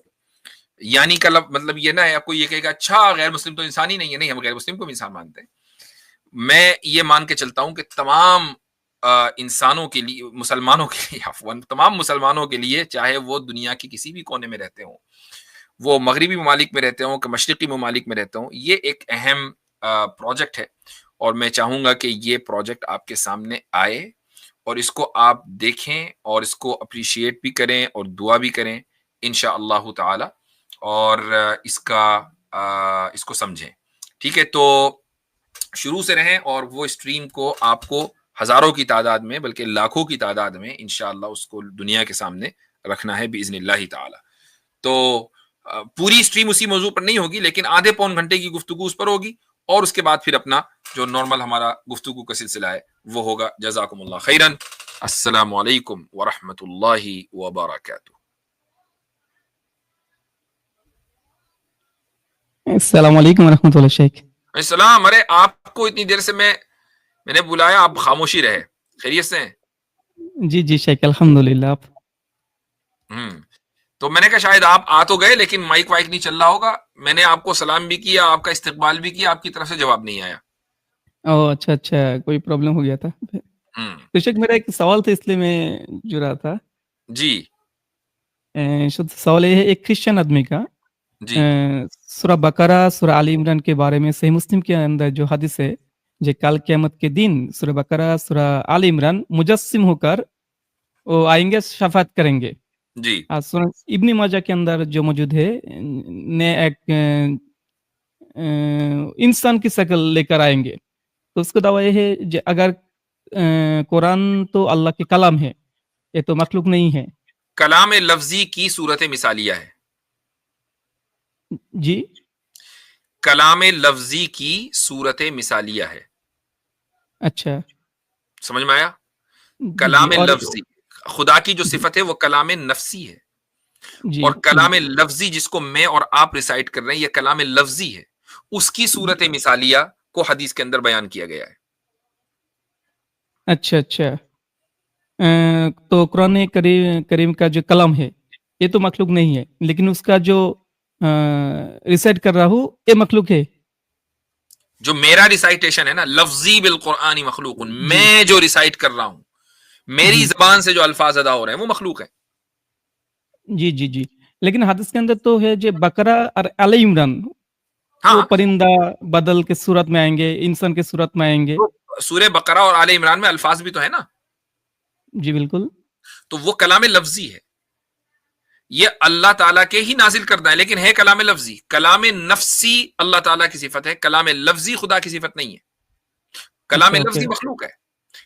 यानी का मतलब ये ना है आपको ये कहेगा अच्छा गैर मुस्लिम तो इंसान ही नहीं है। नहीं, हम गैर मुस्लिम को भी इंसान मानते हैं। मैं ये मान के चलता हूं कि तमाम इंसानों के लिए, मुसलमानों के लिए, अफवान तमाम मुसलमानों के लिए, चाहे वो दुनिया के किसी भी कोने में रहते हों, वो मगरिबी ममालिक में रहते हों कि मशरिकी ममालिक में रहते हों, ये एक अहम प्रोजेक्ट है। और मैं चाहूंगा कि ये प्रोजेक्ट आपके सामने आए और इसको आप देखें और इसको अप्रिशिएट भी करें और दुआ भी करें इंशाअल्लाह ताला, और इसको समझें। ठीक है, तो शुरू से रहें और वो स्ट्रीम को आपको हजारों की तादाद में, बल्कि लाखों की तादाद में इंशाअल्लाह उसको दुनिया के सामने रखना है बिइज़्निल्लाह ताला। तो पूरी स्ट्रीम उसी मौजू पर नहीं होगी, लेकिन आधे पौन घंटे की गुफ्तगू उस पर होगी और उसके बाद फिर अपना जो नॉर्मल हमारा गुफ्तगू का सिलसिला है वो होगा। जज़ाकुमुल्लाह खैरन। अस्सलामु अलैकुम व रहमतुल्लाहि व बरकातुहू। अस्सलाम वालेकुम व रहमतुल्लाह शेख। अस्सलाम। अरे आपको इतनी देर से मैंने बुलाया, आप खामोशी रहे। खैरियत से हैं? जी जी शेख, अल्हम्दुलिल्लाह। आप तो मैंने कहा शायद आप आ तो गए लेकिन माइक वाइक नहीं चल रहा होगा। मैंने आपको सलाम भी किया, आपका इस्तकबाल भी किया, आपकी तरफ से जवाब नहीं आया। ओह अच्छा अच्छा, कोई प्रॉब्लम हो गया था। तो शेख मेरा एक सवाल था, इसलिए मैं जुड़ा था। जी सवाल ये है, एक क्रिश्चियन आदमी का जी सूरा बकरा, सूरा आली इमरान के बारे में सही मुस्लिम के अंदर जो हदीस है, जो कल क़यामत के दिन सूरा बकरा, सूरा आली इमरान मुजस्सिम होकर वो आएंगे, शफाअत करेंगे। जी सूरा इब्न माजा के अंदर जो मौजूद है, ने एक इंसान की शक्ल लेकर आएंगे। तो उसका दावा ये है कि अगर कुरान तो अल्लाह के कलाम है, ये तो मखलूक नहीं है। कलाम लफ्जी की सूरत मिसालिया है। जी कलाम लफ्जी की सूरत मिसालिया है। अच्छा समझ में आया? जी कलाम जी और लफ्जी, खुदा की जो जी सिफत है वो कलाम नफसी है, जी और कलाम लफ्जी जिसको मैं और आप रिसाइट कर रहे हैं, ये कलाम लफ्जी है। उसकी सूरत मिसालिया को हदीस के अंदर बयान किया गया है। अच्छा अच्छा। तो कुरान करीम का जो कलाम है, ये तो मखलूक नहीं है, लेकिन उसका जो रिसाइट कर रहा हूँ, ये मखलूक है। जो मेरा रिसाइटेशन है ना, लफ्जी बिल कुरानी मखलूक, जी मैं जो रिसाइट कर रहा हूं, मेरी जी जबान से जो अल्फाज अदा हो रहे हैं वो मखलूक है। जी जी जी, लेकिन हदीस के अंदर तो है जो बकरा और आले इमरान, वो हाँ, परिंदा बदल के सूरत में आएंगे, इंसान के सूरत में आएंगे। तो सूरह बकरा और आले इमरान में अल्फाज भी तो है ना, जी बिल्कुल। तो वो कलाम लफ्जी है। ये अल्लाह ताला के ही नाजिल करना है, लेकिन है कलाम लफ्जी। कलाम नफसी अल्लाह ताला की सिफत है, कलाम लफ्जी खुदा की सिफत नहीं है। कलाम अच्छा ओके। लफ्जी मखलूक है।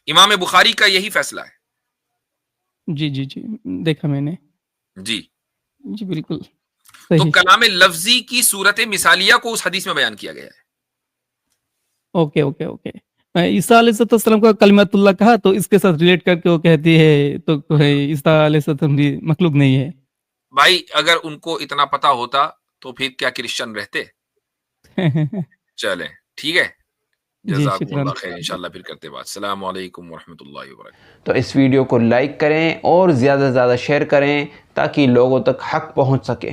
इमाम बुखारी का यही फैसला है। जी जी जी, देखा मैंने। जी, जी बिल्कुल तो सही। कलाम लफ्जी की सूरत मिसालिया को उस हदीस में बयान किया गया है। Okay okay okay. ईसा अलैहिस्सलाम का कलिमतुल्लाह कहा, तो इसके साथ रिलेट करके वो कहती है तो ईसा अलैहिस्सलाम भी मखलूक नहीं है। भाई अगर उनको इतना पता होता तो फिर क्या क्रिश्चियन रहते। चलें, ठीक है, जी, जज़ाकुमुल्लाह शुक्रान। खैर, इंशाल्लाह फिर करते बात। अस्सलाम वालेकुम वरहमतुल्लाहि वबरकातुहू। तो इस वीडियो को लाइक करें और ज़्यादा से ज़्यादा शेयर करें ताकि लोगों तक हक पहुंच सके।